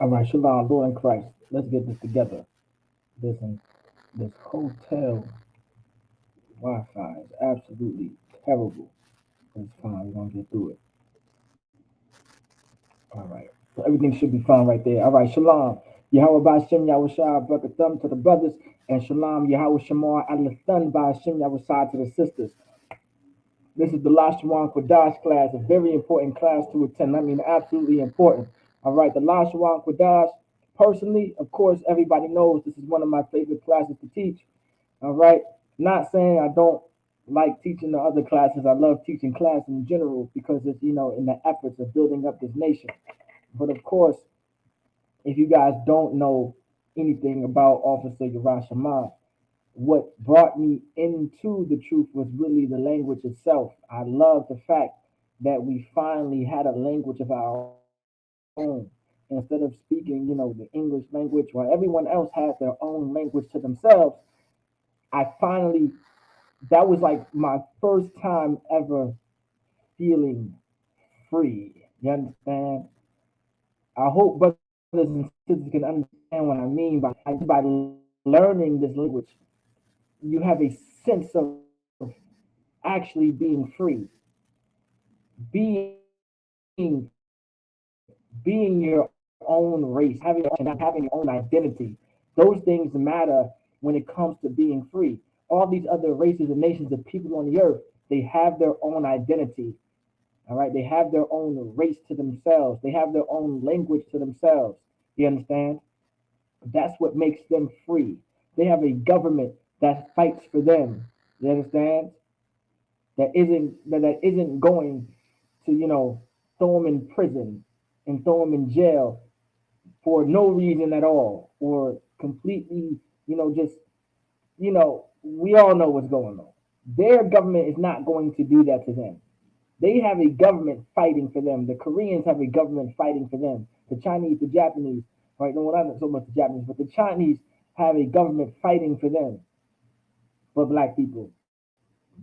All right, Shalom, Lord in Christ. Let's get this together. Listen, this hotel Wi-Fi is absolutely terrible. But it's fine. We're gonna get through it. All right. So everything should be fine right there. All right, Shalom. Yahweh Ba'ashem Yahushua Brakathum to the brothers, and Shalom Yahweh Shamar Alathan Ba'ashem Yahushua to the sisters. This is the Lashawan Qadash class, a very important class to attend. I mean, absolutely important. All right, the Lashawan Qadash, personally, of course, everybody knows this is one of my favorite classes to teach. All right, not saying I don't like teaching the other classes. I love teaching class in general because it's, in the efforts of building up this nation. But of course, if you guys don't know anything about Officer Yerushalayim, what brought me into the truth was really the language itself. I love the fact that we finally had a language of our own. Instead of speaking, the English language, while everyone else had their own language to themselves, I finally, that was like my first time ever feeling free. You understand? I hope brothers and sisters can understand what I mean by learning this language. You have a sense of actually being free, being being your own race, having your own identity. Those things matter when it comes to being free. All these other races and nations of people on the earth, they have their own identity. All right, they have their own race to themselves. They have their own language to themselves. You understand? That's what makes them free. They have a government that fights for them. You understand? That isn't going to throw them in prison and throw them in jail for no reason at all, or completely just we all know what's going on. Their government is not going to do that to them. They have a government fighting for them. The Koreans have a government fighting for them. The Chinese, the Japanese, right? No, not so much the Japanese, but the Chinese have a government fighting for them, for black people,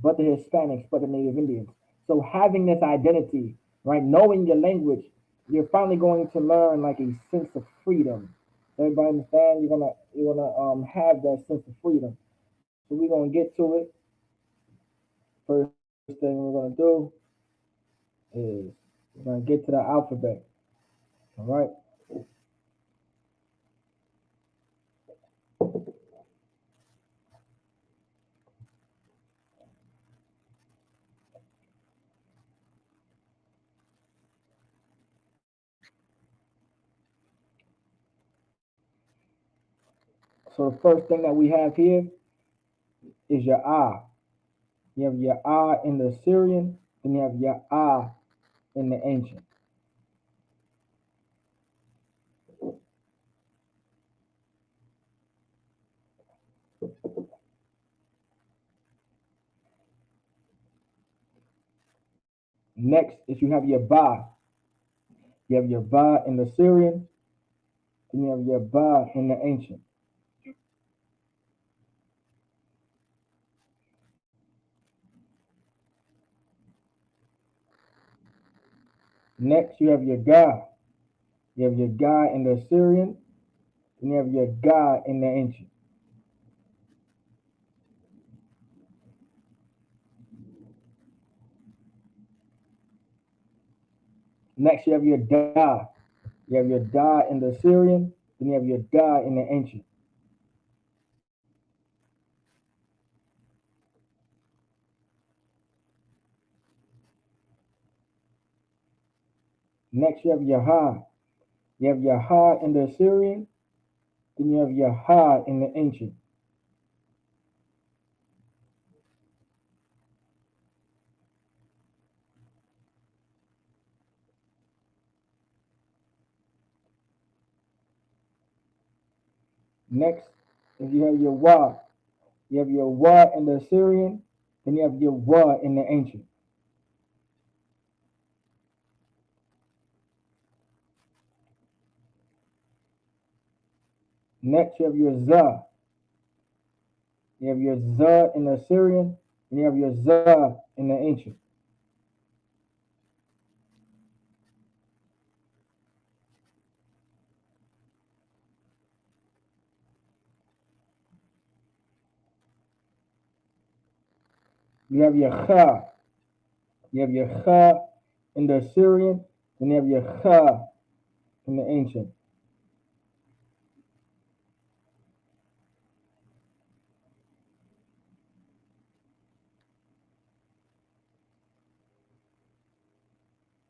but the Hispanics, but the Native Indians. So having this identity, right, knowing your language, you're finally going to learn like a sense of freedom. Everybody understand? You're gonna have that sense of freedom. So we're gonna get to it. First thing we're gonna do is we're gonna get to the alphabet. All right. So the first thing that we have here is your ah. You have your ah in the Syrian, then you have your ah in the ancient. Next is you have your ba. You have your ba in the Syrian, then you have your ba in the ancient. Next you have your ga. You have your ga in the Syrian, then you have your ga in the ancient. Next you have your da. You have your da in the Syrian, then you have your da in the ancient. Next you have your ha. You have your ha in the Syrian, then you have your ha in the ancient. Next, if you have your wa, you have your wa in the Syrian, then you have your wa in the ancient. Next, you have your za. You have your za in the Syrian, and you have your za in the ancient. You have your cha. You have your cha in the Assyrian, and you have your cha in the ancient.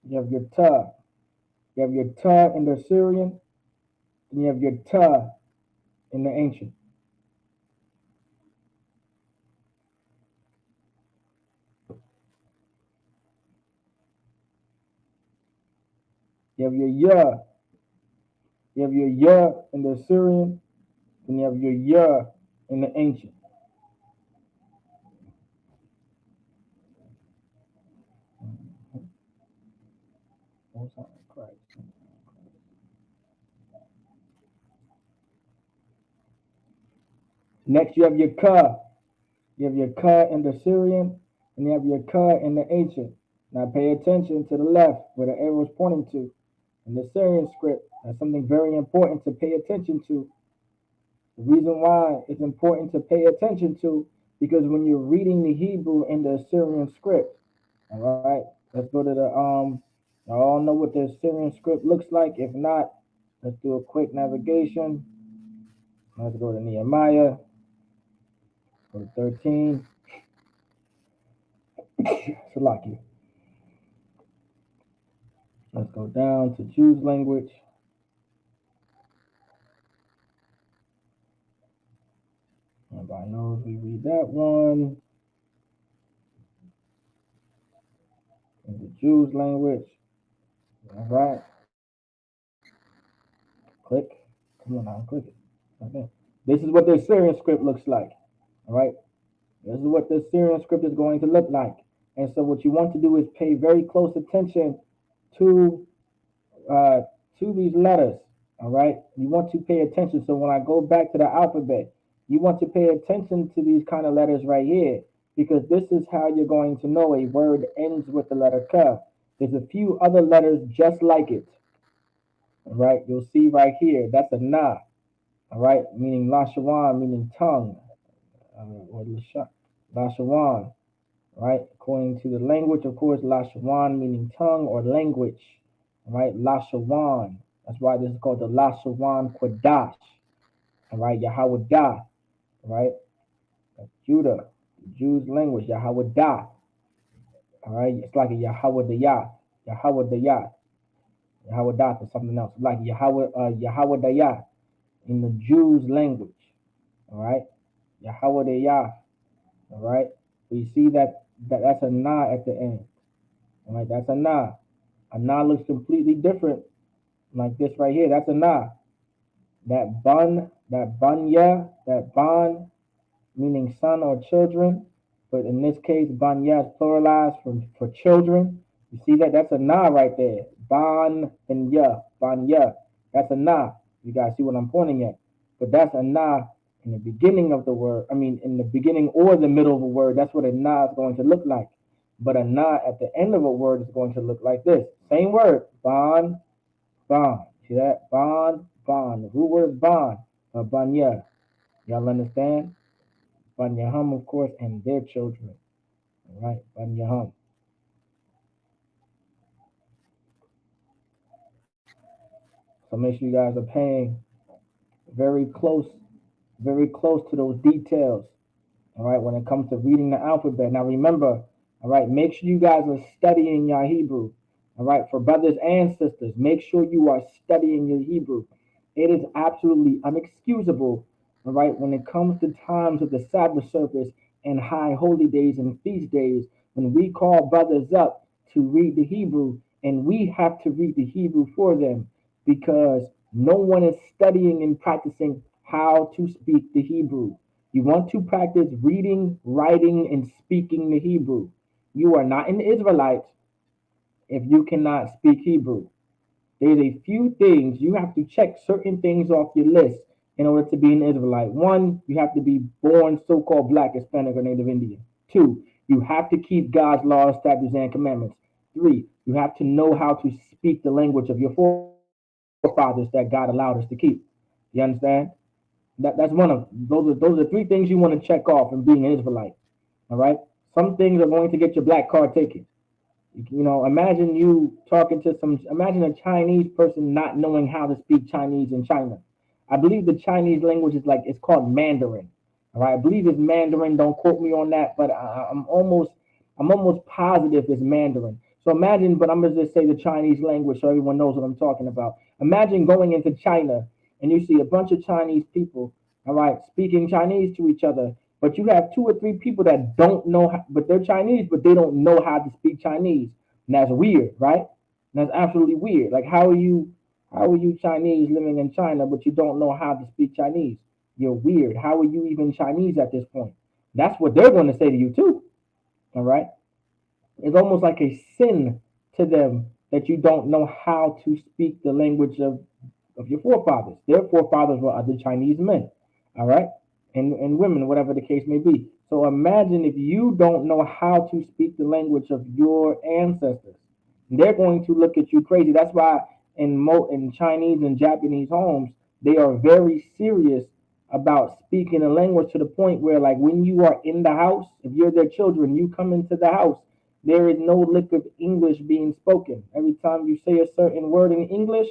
You have your ta. You have your ta in the Assyrian, and you have your ta in the ancient. You have your ya. You have your ya in the Assyrian, and you have your ya in the ancient. Next, you have your ka. You have your ka in the Syrian, and you have your ka in the ancient. Now pay attention to the left where the arrow is pointing to. In the Syrian script, that's something very important to pay attention to. The reason why it's important to pay attention to, because when you're reading the Hebrew in the Assyrian script, all right, let's go to the I all know what the Assyrian script looks like. If not, let's do a quick navigation. Let's go to Nehemiah, go to 13. Salaki. Let's go down to Jews language. Everybody knows we read that one in the Jews language. All right. Click. Come on now, click it. Okay. This is what the Assyrian script looks like. All right. This is what the Assyrian script is going to look like. And so what you want to do is pay very close attention to uh, to these letters. All right. You want to pay attention. So when I go back to the alphabet, you want to pay attention to these kind of letters right here, because this is how you're going to know a word ends with the letter K. There's a few other letters just like it. All right. You'll see right here. That's a na. All right. Meaning Lashawan, meaning tongue. Or Lashawan. Right? According to the language, of course, Lashawan meaning tongue or language. Right? Lashawan. That's why this is called the Lashawan Qadash. All right? Yahweh Da. Right? That's Judah. The Jews' language, Yahweh Da. All right? It's like a Yahweh Dayah. Yahweh Dayah. Yahweh Da or something else. Like Yahweh Dayah in the Jews' language. All right? Yahweh Dayah. All right? We see that's a na at the end. All right? That's a na. A na looks completely different, like this right here. That's a na. That banya, that ban, meaning son or children, but in this case, banya is pluralized for children. You see that? That's a na right there. Ban and ya, banya. That's a na. You guys see what I'm pointing at? But that's a na in the beginning of the word. I mean, in the beginning or the middle of a word. That's what a na is going to look like. But a na at the end of a word is going to look like this. Same word, ban, bond. See that? Bond. The root word is bond. Banya. Y'all understand? Banyahum, of course, and their children. All right? Banyahum. So make sure you guys are paying very close, very close to those details. All right, when it comes to reading the alphabet. Now remember, all right, make sure you guys are studying your Hebrew. All right, for brothers and sisters, make sure you are studying your Hebrew. It is absolutely unexcusable, all right, when it comes to times of the Sabbath service and high holy days and feast days, when we call brothers up to read the Hebrew and we have to read the Hebrew for them because no one is studying and practicing how to speak the Hebrew. You want to practice reading, writing, and speaking the Hebrew. You are not an Israelite if you cannot speak Hebrew. There's a few things you have to check certain things off your list in order to be an Israelite. One, you have to be born so called black, Hispanic, or Native Indian. Two, you have to keep God's laws, statutes, and commandments. Three, you have to know how to speak the language of your forefathers that God allowed us to keep. You understand? That's one of those are three things you want to check off in being an Israelite. All right. Some things are going to get your black card taken. You know, imagine you talking to imagine a Chinese person not knowing how to speak Chinese in China. I believe the Chinese language is like, it's called Mandarin. All right, I believe it's Mandarin. Don't quote me on that, but I'm almost positive it's Mandarin. So imagine, but I'm gonna just say the Chinese language so everyone knows what I'm talking about. Imagine going into China and you see a bunch of Chinese people, all right, speaking Chinese to each other, but you have two or three people that don't know, but they're Chinese, but they don't know how to speak Chinese, and that's weird, right? And that's absolutely weird. Like, how are you Chinese living in China, but you don't know how to speak Chinese? You're weird. How are you even Chinese at this point? That's what they're going to say to you too. All right. It's almost like a sin to them that you don't know how to speak the language of your forefathers. Their forefathers were other Chinese men, all right, and women, whatever the case may be. So imagine if you don't know how to speak the language of your ancestors. They're going to look at you crazy. That's why in Chinese and Japanese homes, they are very serious about speaking a language to the point where, like, when you are in the house, if you're their children, you come into the house, there is no lick of English being spoken. Every time you say a certain word in English,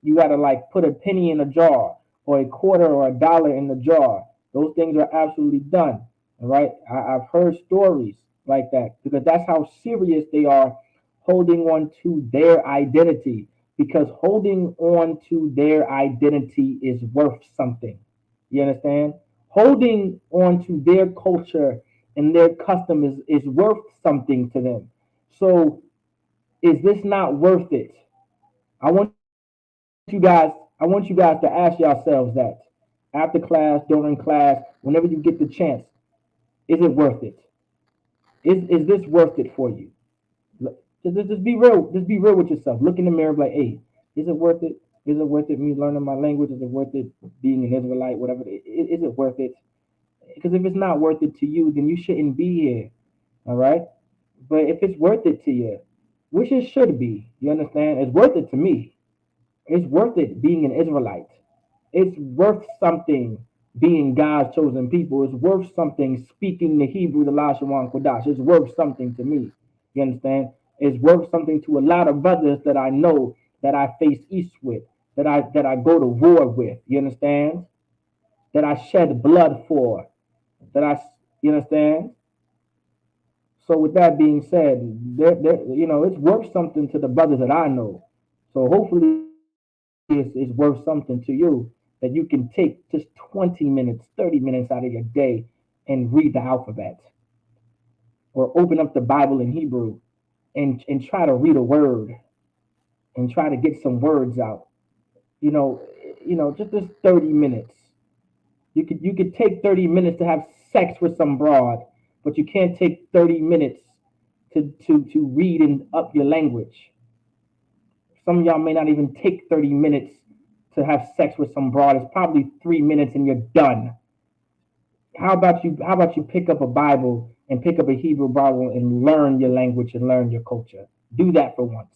you got to like put a penny in a jar or a quarter or a dollar in the jar. Those things are absolutely done. All right. I've heard stories like that because that's how serious they are holding on to their identity, because holding on to their identity is worth something. You understand? Holding on to their culture and their custom is worth something to them. So is this not worth it? I want you guys, I want you guys to ask yourselves that after class, during class, whenever you get the chance. Is it worth it? Is this worth it for you? Just be real. Just be real with yourself. Look in the mirror, like, hey, is it worth it? Is it worth it? Me learning my language? Is it worth it? Being an Israelite, whatever. Is it worth it? Because if it's not worth it to you, then you shouldn't be here. All right. But if it's worth it to you, which it should be, you understand? It's worth it to me. It's worth it being an Israelite. It's worth something being God's chosen people. It's worth something speaking the Hebrew, the Lashawan Qadash. It's worth something to me. You understand? It's worth something to a lot of brothers that I know, that I face east with, that I go to war with. You understand? That I shed blood for. That I, you understand? So with that being said, it's worth something to the brothers that I know. So hopefully it's worth something to you, that you can take just 20 minutes, 30 minutes out of your day and read the alphabet, or open up the Bible in Hebrew and try to read a word and try to get some words out. You know, just this 30 minutes. You could take 30 minutes to have sex with some broad, but you can't take 30 minutes to read and up your language. Some of y'all may not even take 30 minutes to have sex with some broad. It's probably 3 minutes and you're done. How about you pick up a Bible and pick up a Hebrew Bible and learn your language and learn your culture? Do that for once.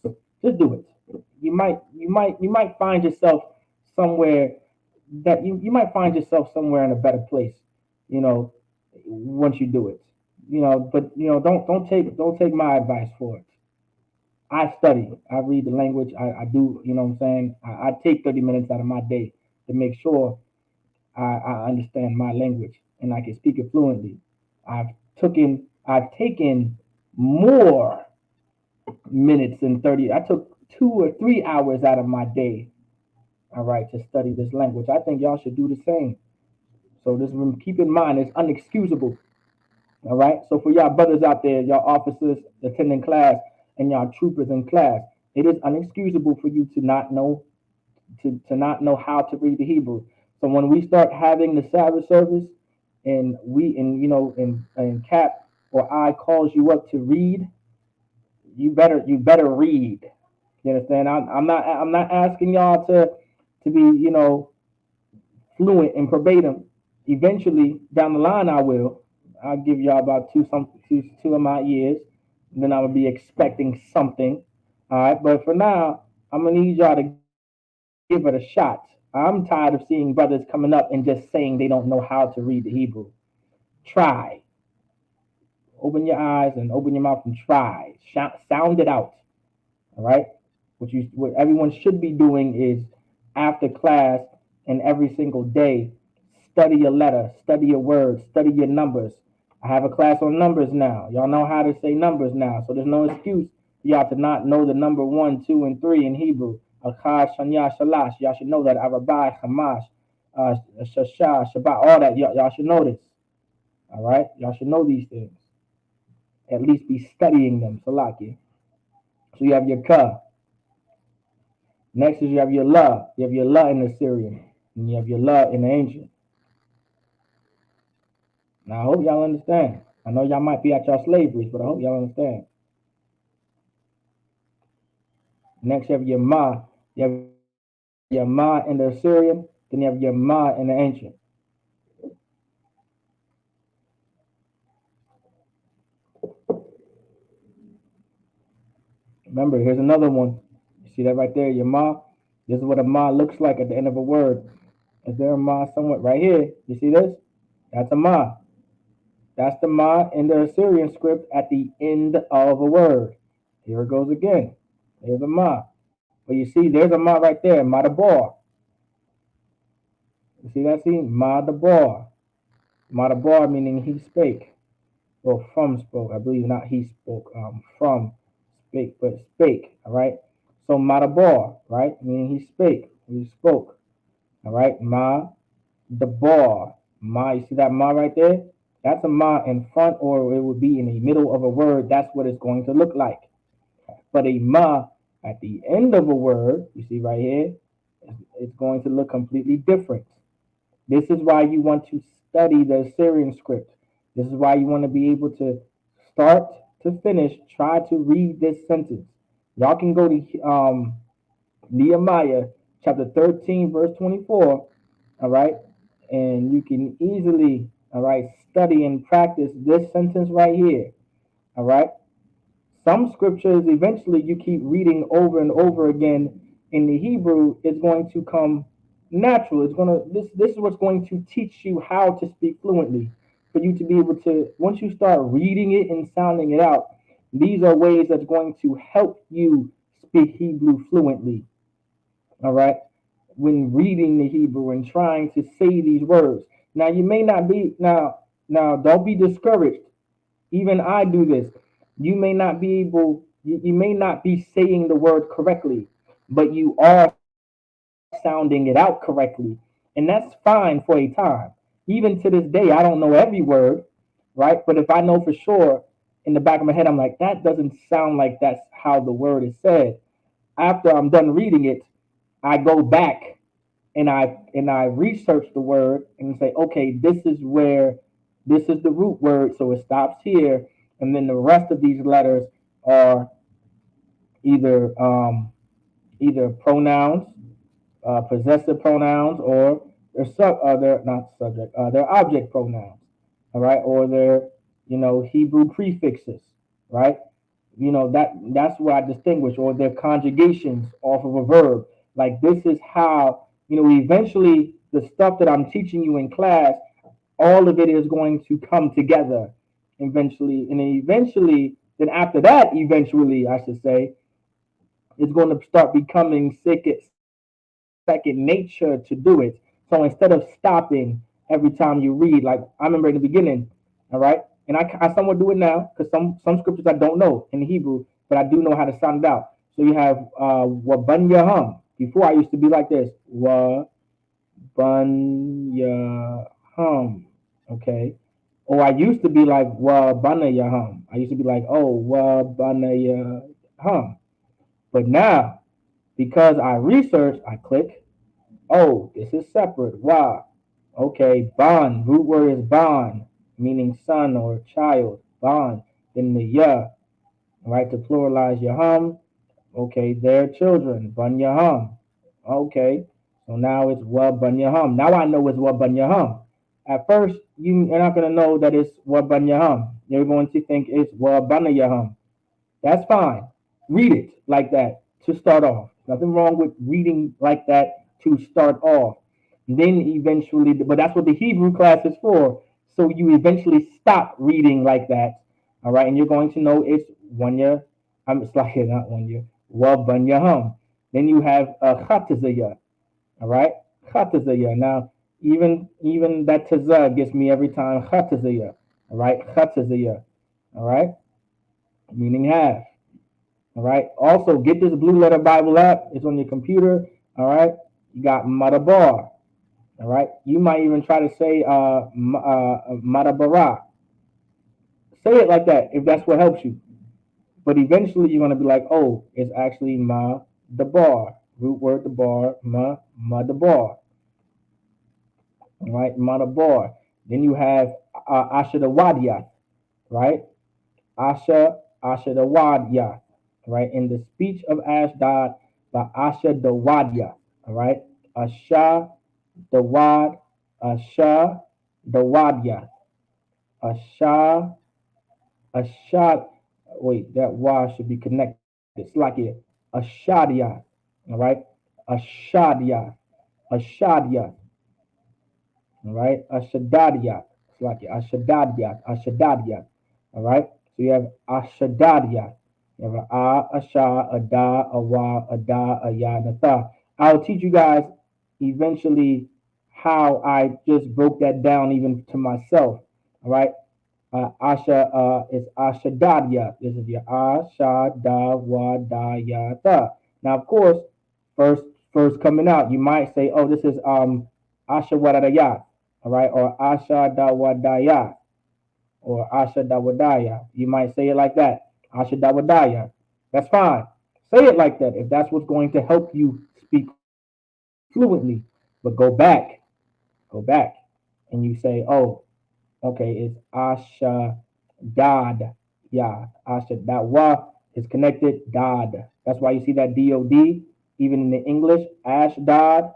Just do it. You might find yourself somewhere, you might find yourself somewhere in a better place, you know, once you do it. But don't take my advice for it. I study. I read the language. I do, what I'm saying? I take 30 minutes out of my day to make sure I understand my language and I can speak it fluently. I've taken more minutes than 30. I took 2 or 3 hours out of my day, all right, to study this language. I think y'all should do the same. So this one, keep in mind, it's unexcusable. All right. So for y'all brothers out there, y'all officers attending class and y'all troopers in class, it is unexcusable for you to not know how to read the Hebrew. So when we start having the Sabbath service, and Cap or I calls you up to read, you better read. You understand? I'm not asking y'all to be fluent and verbatim. Eventually down the line, I will. I'll give y'all about two of my years, and then I will be expecting something. All right, but for now, I'm gonna need y'all to give it a shot. I'm tired of seeing brothers coming up and just saying they don't know how to read the Hebrew. Try. Open your eyes and open your mouth and try. Sound it out. All right. What everyone should be doing is after class and every single day, study your letter, study your words, study your numbers. I have a class on numbers now. Y'all know how to say numbers now, so there's no excuse for y'all to not know the number 1, 2, and 3 in Hebrew. Akkad, Shanya, Shalash. Y'all should know that. Arabai, Hamash, Shasha, Shabbat, all that. Y'all should know this. All right? Y'all should know these things. At least be studying them. Salaki. So you have your ka. Next is you have your la. You have your la in the Syrian. And you have your la in the ancient. Now I hope y'all understand. I know y'all might be at your slaveries, but I hope y'all understand. Next you have your ma. You have your ma in the Assyrian, then you have your ma in the ancient. Remember, here's another one. You see that right there, your ma? This is what a ma looks like at the end of a word. Is there a ma somewhere? Right here. You see this? That's a ma. That's the ma in the Assyrian script at the end of a word. Here it goes again. There's a ma. But you see, there's a ma right there, ma the bar. You see that? See? Ma the bar. Ma the bar meaning he spake. Or from spoke. I believe not he spoke. From spake, but spake. All right? So ma the bar, right? Meaning he spake. He spoke. All right? Ma the bar. Ma, you see that ma right there? That's a ma in front, or it would be in the middle of a word. That's what it's going to look like. But a ma at the end of a word, you see right here, it's going to look completely different. This is why you want to study the Assyrian script. This is why you want to be able to start to finish, try to read this sentence. Y'all can go to Nehemiah chapter 13, verse 24, all right? And you can easily, all right, study and practice this sentence right here, all right? Some scriptures, eventually, you keep reading over and over again in the Hebrew, it's going to come natural. It's gonna this is what's going to teach you how to speak fluently. For you to be able to, once you start reading it and sounding it out, these are ways that's going to help you speak Hebrew fluently. All right, when reading the Hebrew and trying to say these words. Now you may not be now don't be discouraged. Even I do this. You may not be able, you may not be saying the word correctly, but you are sounding it out correctly. And that's fine for a time. Even to this day, I don't know every word, right? But if I know for sure in the back of my head, I'm like, that doesn't sound like that's how the word is said. After I'm done reading it, I go back and I research the word and say, okay, this is the root word, so it stops here, and then the rest of these letters are either either pronouns, possessive pronouns, or they're not subject, they're object pronouns, all right, or they're Hebrew prefixes, right? That's what I distinguish, or their conjugations off of a verb. Like this is how eventually the stuff that I'm teaching you in class, all of it is going to come together eventually, and then after that, eventually I should say, it's going to start becoming second nature to do it. So instead of stopping every time you read, like I remember in the beginning, all right, and I somewhat do it now because some scriptures I don't know in the Hebrew, but I do know how to sound it out. So you have Wabanyahum. Before I used to be like this, Wabanyahum, okay. Or I used to be like Wabanayahum. I used to be like, oh, Wabanayahum. But now, because I research, I click, oh, this is separate. Wow. Okay, bond. Root word is bond, meaning son or child. Bond. Then the ya, right, to pluralize yaham. Okay, their children. Bun yaham. Okay, so now it's wa bun yaham. Now I know it's wa bun yaham. At first, you're not going to know that it's wa bun yaham. You're going to think it's wa bana yaham. That's fine. Read it like that to start off. Nothing wrong with reading like that to start off. And then eventually, but that's what the Hebrew class is for. So you eventually stop reading like that. All right, and you're going to know it's one year. It's like not 1 year. Wabanyahum. Then you have Khatazaya. All right, Khatazaya. Now, even that tazah gets me every time. Khatazaya. All right, Khatazaya. All right, meaning half. All right. Also, get this Blue Letter Bible app. It's on your computer. All right. You got Madabar. All right. You might even try to say Madabara. Say it like that if that's what helps you. But eventually you're gonna be like, oh, it's actually Ma the bar. Root word the bar, ma the bar. All right, ma the bar. Then you have Asha the Wadia, right? Asha the Wadia, right? In the speech of Ashdod by Asha the Wadia, all right? Asha the Wad, Asha the Wadia, Asha, Asha. Wait, that Wa should be connected. It's like it. Ashadia, all right? Ashadia, Ashadia, all right? Ashadadia, it's like it. Ashadadia, all right? So you have Ashadadia. You have a Asha, a Da, a Wa, a Da, a Ya, and a Tha. I'll teach you guys eventually how I just broke that down even to myself, all right? Asha is Ashadadia. This is your Ashadawadayata. Now, of course, first first coming out, you might say, oh, this is Ashawadaya, all right, or Ashadawadaya, or Ashadawadaya. You might say it like that, Ashadawadaya. That's fine. Say it like that if that's what's going to help you speak fluently. But go back, and you say, oh, okay, it's Asha Yeah, Asha that wa is connected Dad. That's why you see that DOD even in the English Ashdod,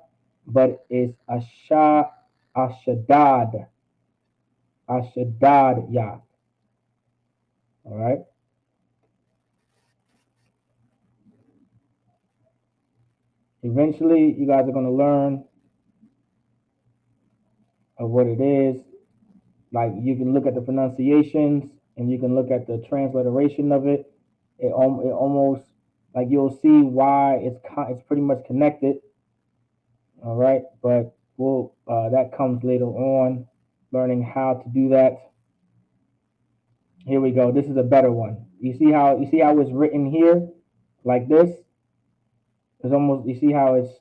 but it's Ashadad Ashadad Ya. All right. Eventually, you guys are gonna learn of what it is. Like you can look at the pronunciations and you can look at the transliteration of it. It almost like you'll see why it's pretty much connected. All right, but we'll that comes later on. Learning how to do that. Here we go. This is a better one. You see how it's written here, like this. It's almost you see how it's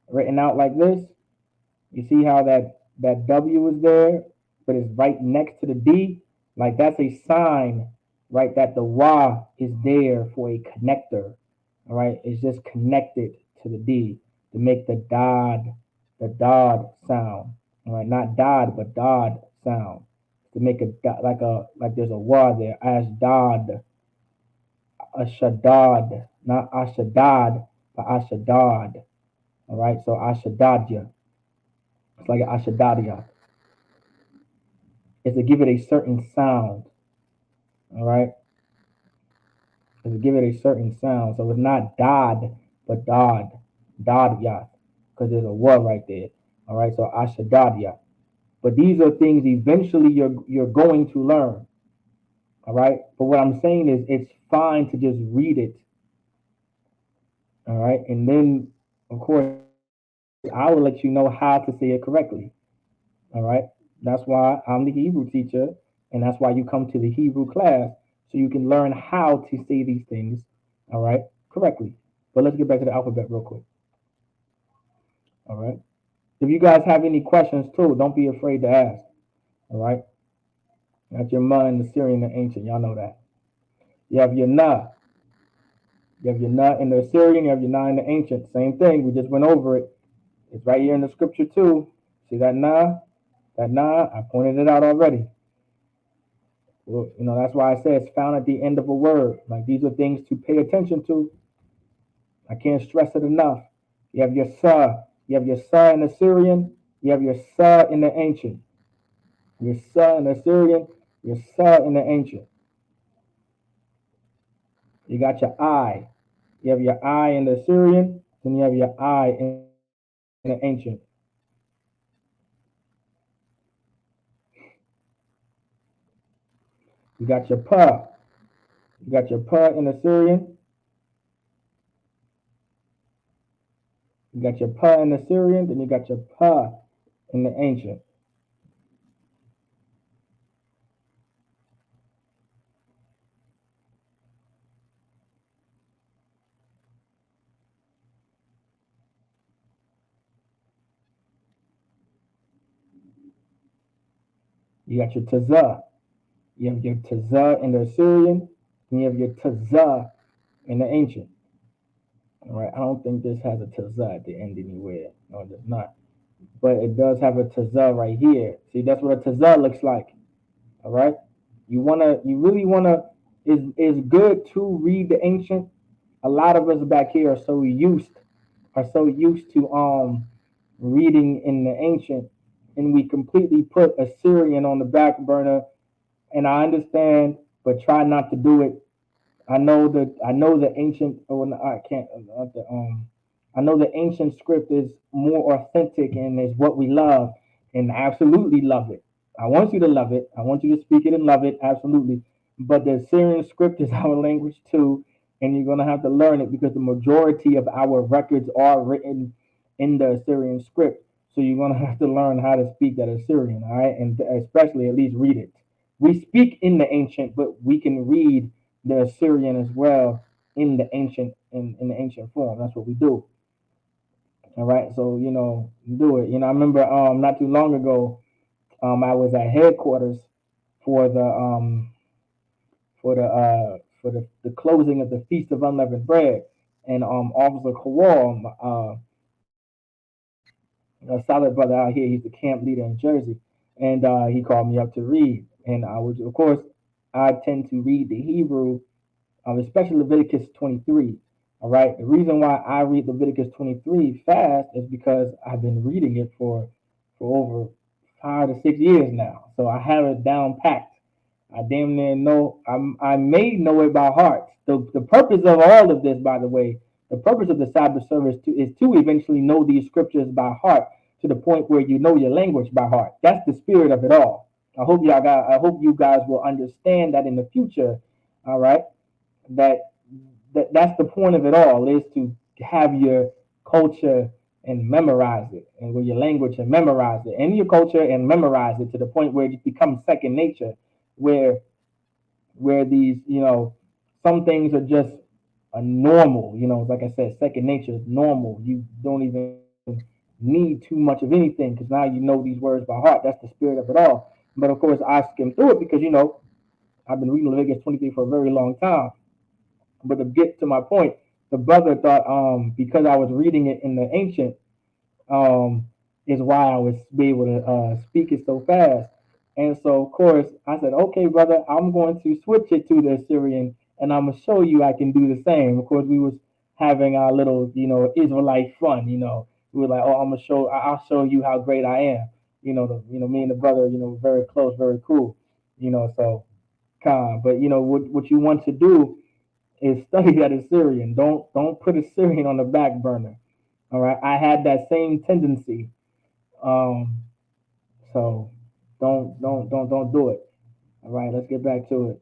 written out like this. You see how that W is there, but it's right next to the D. Like that's a sign, right, that the wa is there for a connector. All right, it's just connected to the D to make the dod sound. All right, not dod, but dod sound to make like there's a wa there. Ashdod, ashadad, not ashadad, but ashadad. All right, so ashadadya. It's like an ashadadya. Is to give it a certain sound. All right, is to give it a certain sound. So it's not dod, but dodya, because there's a wa right there. All right, so ashadadya. But these are things eventually you're going to learn. All right, but what I'm saying is it's fine to just read it. All right, and then of course I will let you know how to say it correctly. All right, that's why I'm the Hebrew teacher, and that's why you come to the Hebrew class so you can learn how to say these things, all right, correctly. But let's get back to the alphabet real quick. All right. If you guys have any questions too, don't be afraid to ask. All right. That's your ma in the Syrian and ancient. Y'all know that. You have your na. You have your na in the Assyrian. You have your na in the ancient. Same thing. We just went over it. It's right here in the scripture too. See that na? That na? I pointed it out already. Well, that's why I say it's found at the end of a word. Like these are things to pay attention to. I can't stress it enough. You have your sa. You have your sa in the Syrian. You have your sa in the ancient. Your sa in the Syrian. Your sa in the ancient. You got your I. You have your I in the Syrian. Then you have your I in the ancient. You got your pa. You got your pa in the Syrian. You got your pa in the Syrian. Then you got your pa in the ancient. You got your tazah. You have your tazah in the Assyrian, and you have your tazah in the ancient. All right. I don't think this has a tazah at the end anywhere. No, it does not. But it does have a tazah right here. See, that's what a tazah looks like. All right. You really wanna. Is good to read the ancient. A lot of us back here are so used to reading in the ancient, and we completely put Assyrian on the back burner. And I understand, but try not to do it. I know the ancient. Oh, no, I can't. I know the ancient script is more authentic and is what we love, and I absolutely love it. I want you to love it. I want you to speak it and love it, absolutely. But the Syrian script is our language too, and you're gonna have to learn it because the majority of our records are written in the Assyrian script. So you're gonna have to learn how to speak that Assyrian, all right, and especially at least read it. We speak in the ancient, but we can read the Assyrian as well in the ancient in the ancient form. That's what we do. All right, so do it. I remember not too long ago, I was at headquarters for the closing of the Feast of Unleavened Bread, and Officer Kowal, a solid brother out here, he's the camp leader in Jersey, and he called me up to read, and I was, of course, I tend to read the Hebrew, especially Leviticus 23. All right. The reason why I read Leviticus 23 fast is because I've been reading it for over 5 to 6 years now. So I have it down packed. I damn near know. I may know it by heart. The purpose of all of this, by the way, the purpose of the Sabbath service is to eventually know these scriptures by heart to the point where you know your language by heart. That's the spirit of it all. I hope you guys will understand that in the future. All right, that that's the point of it all is to have your culture and memorize it, and with your language and memorize it, and your culture and memorize it to the point where it becomes second nature, where these some things are just a normal. Like I said, second nature is normal. You don't even need too much of anything because now you know these words by heart. That's the spirit of it all. But of course, I skim through it because I've been reading Leviticus 23 for a very long time. But to get to my point, the brother thought because I was reading it in the ancient um is why I was be able to speak it so fast. And so of course I said, okay, brother, I'm going to switch it to the Assyrian and I'm gonna show you I can do the same. Of course we was having our little, Israelite fun, We were like, oh, I'll show you how great I am. Me and the brother, very close, very cool, so calm. But what you want to do is study that Assyrian. Don't put Assyrian on the back burner. All right. I had that same tendency. Um, so don't do it. All right, let's get back to it.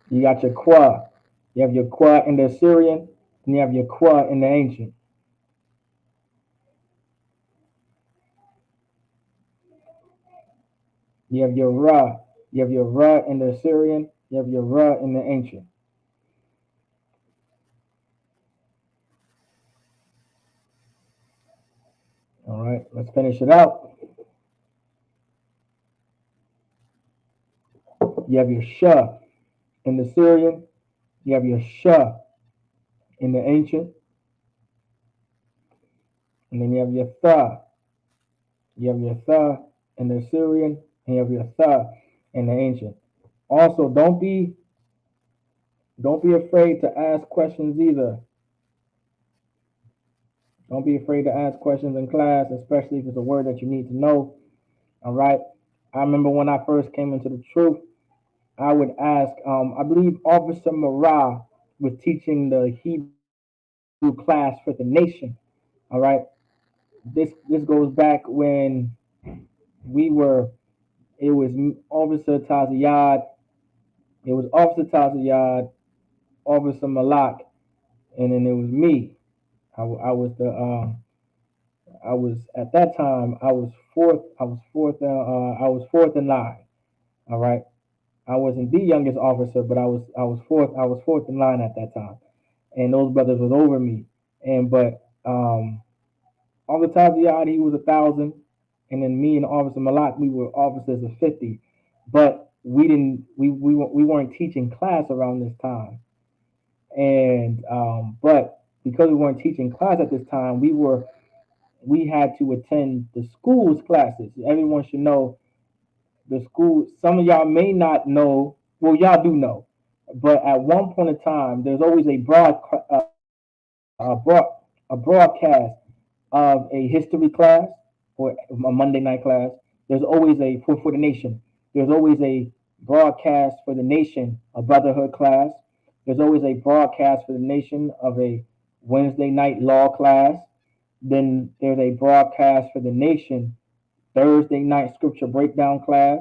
You got your qua. You have your qua in the Assyrian, and you have your qua in the ancient. You have your ra. You have your ra in the Assyrian. You have your ra in the ancient. All right, let's finish it out. You have your sha in the Syrian. You have your sha in the ancient, and then you have your tha. You have your tha in the Syrian, and you have your tha in the ancient. Also, don't be afraid to ask questions either. Don't be afraid to ask questions in class, especially if it's a word that you need to know. All right. I remember when I first came into the truth, I would ask. I believe Officer Marah was teaching the Hebrew class for the nation. All right. This goes back when we were. It was Officer Taziyad. It was Officer Taziyad, Officer Malak, and then it was me. I was the I was at that time I was fourth. I was fourth in line. All right. I wasn't the youngest officer, but I was fourth. I was fourth in line at that time, and those brothers was over me. And but on the Taziad, he was 1,000, and then me and Officer Malak, we were officers of 50. But we weren't teaching class around this time, and but because we weren't teaching class at this time, we had to attend the school's classes. Everyone should know the school. Some of y'all may not know. Well, y'all do know, but at one point in time, there's always a broadcast of a history class or a Monday night class. There's always for the nation. There's always a broadcast for the nation, a brotherhood class. There's always a broadcast for the nation of a Wednesday night law class. Then there's a broadcast for the nation Thursday night scripture breakdown class.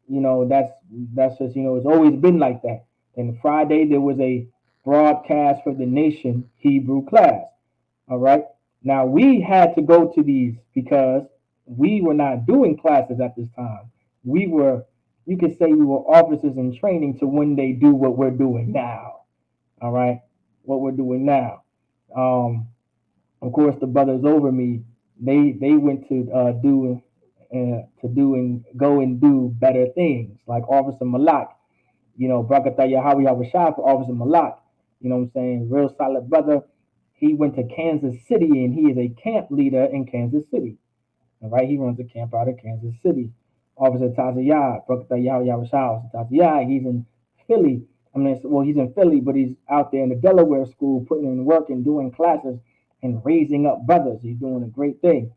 That's just it's always been like that. And Friday there was a broadcast for the nation Hebrew class. All right. Now we had to go to these because we were not doing classes at this time. We were, you could say, we were officers in training to when they do what we're doing now. All right, what we're doing now. Um, of course, the brothers over me, they went to do and go and do better things, like Officer Malak. Brakata Yahawi Hawashai for Officer Malak. You know what I'm saying? Real solid brother. He went to Kansas City and he is a camp leader in Kansas City. All right, he runs a camp out of Kansas City. Officer Taziyah, Brakata Yahawi Hawashai, Taziyah, he's in Philly. I mean, well, he's in Philly, but he's out there in the Delaware school putting in work and doing classes and raising up brothers. He's doing a great thing.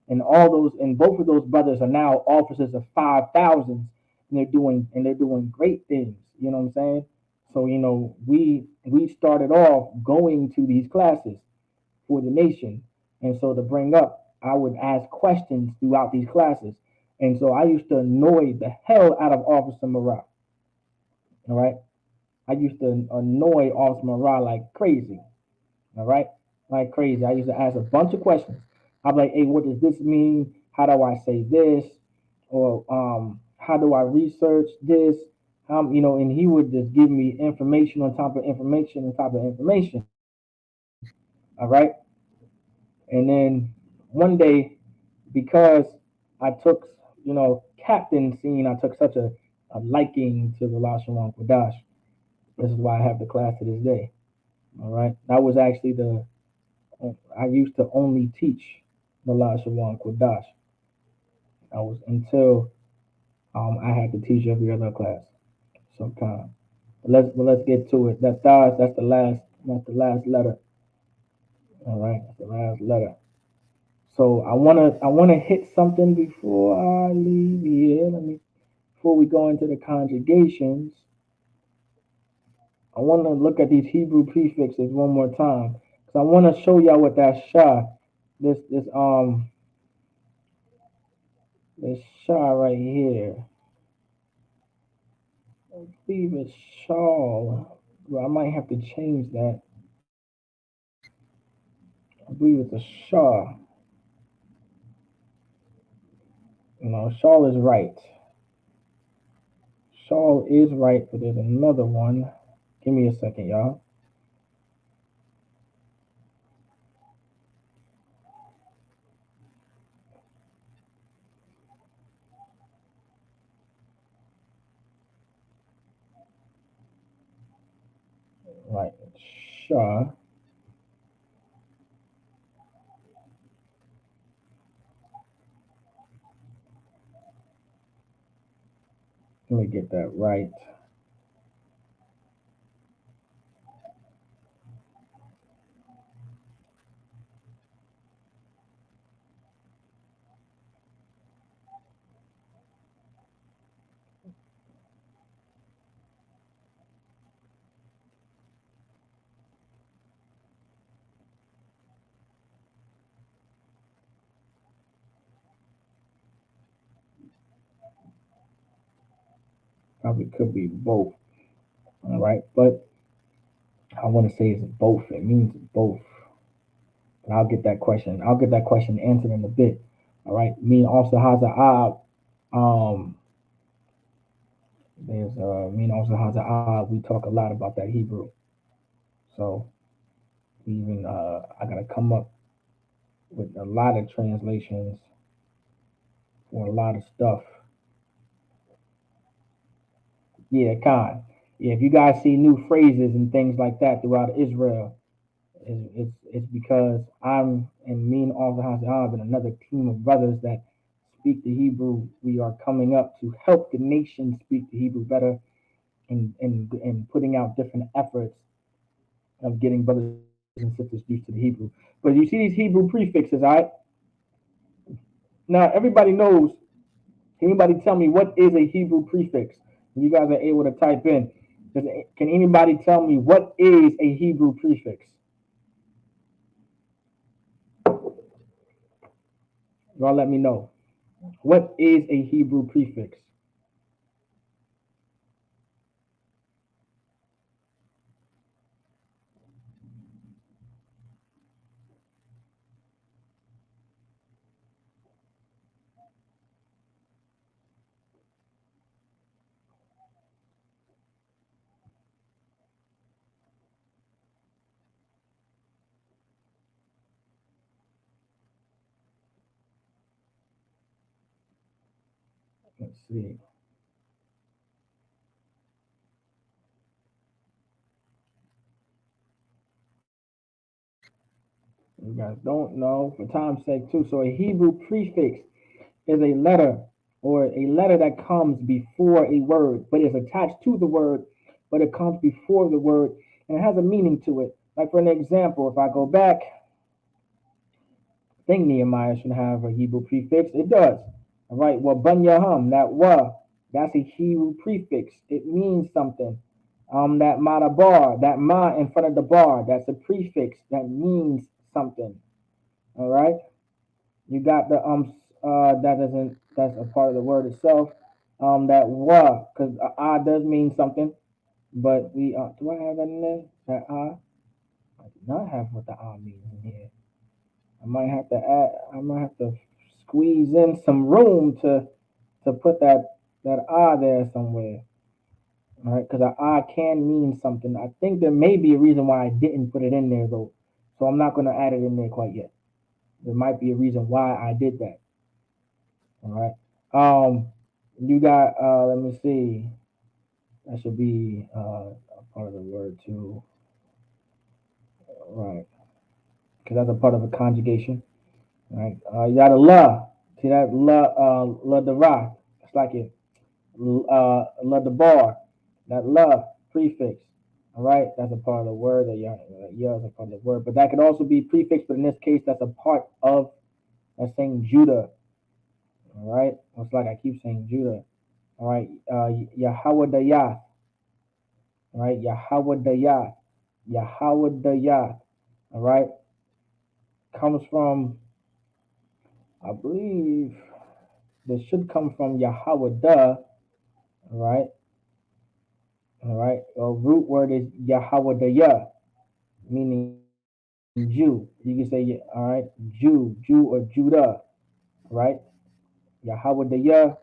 And both of those brothers are now officers of 5,000, and they're doing great things. You know what I'm saying? So we started off going to these classes for the nation, and so to bring up, I would ask questions throughout these classes, and so I used to annoy the hell out of Officer Morale. All right, I used to annoy Officer Morale like crazy. All right, like crazy. I used to ask a bunch of questions. I'm like, hey, what does this mean? How do I say this? Or how do I research this? And he would just give me information on top of information on top of information. All right. And then one day, because I took, captain scene, I took such a liking to the Lashawan Qadash. This is why I have the class to this day. All right. That was actually I used to only teach the Lashawan Qadash. I was until I had to teach every other class sometime. But let's get to it. That's the last letter. All right, that's the last letter. So I wanna hit something before I leave here. Before we go into the conjugations, I want to look at these Hebrew prefixes one more time because I want to show y'all what that shah, this shah right here. I believe it's shawl. Well, I might have to change that. I believe it's a shaw. Shawl is right. Shawl is right, but there's another one. Give me a second, y'all. Right, shaw. Let me get that right. Probably could be both. All right, but I want to say it's both. It means both. But I'll get that question. I'll get that question answered in a bit. All right. Me also has a there's me also has a we talk a lot about that Hebrew. So even I gotta come up with a lot of translations for a lot of stuff. Yeah, Khan. Yeah, if you guys see new phrases and things like that throughout Israel, it's because I'm and me and all the Hazab and another team of brothers that speak the Hebrew. We are coming up to help the nation speak the Hebrew better and putting out different efforts of getting brothers and sisters used to the Hebrew. But you see these Hebrew prefixes, all right? Now everybody knows. Can anybody tell me what is a Hebrew prefix? If you guys are able to type in, can anybody tell me what is a Hebrew prefix? Y'all let me know. What is a Hebrew prefix? Let's see. You guys don't know for time's sake too. So a Hebrew prefix is a letter or a letter that comes before a word, but is attached to the word, but it comes before the word and it has a meaning to it. Like for an example, if I go back, I think Nehemiah should have a Hebrew prefix. It does. All right. Well, Bunyahum, that wa, that's a Hebrew prefix. It means something. That madabar, that ma in front of the bar, that's a prefix that means something. All right. You got the that isn't that's a part of the word itself. That wa because does mean something, but we do I have that in there? That I do not have what the means in here. I might have to add. I might have to squeeze in some room to put that there somewhere. All right, because a can mean something. I think there may be a reason why I didn't put it in there though, so I'm not going to add it in there quite yet. There might be a reason why I did that. All right. You got. Let me see. That should be a part of the word too. Right, because that's a part of a conjugation. Right. You got a la. See that la the ra. It's like it. La the bar. That la prefix. All right, that's a part of the word. That yeah is a part of the word, but that could also be prefix. But in this case, that's a part of that saying Judah. All right, it's like I keep saying Judah. All right, Yahweh Dayah. All right, Yahweh Dayah. Yahweh Dayah. All right, comes from I believe this should come from Yahweh Da. All right, all right. Root word is Yahweh Dayah, meaning Jew. You can say, all right, Jew or Judah, right? Yahweh Dayah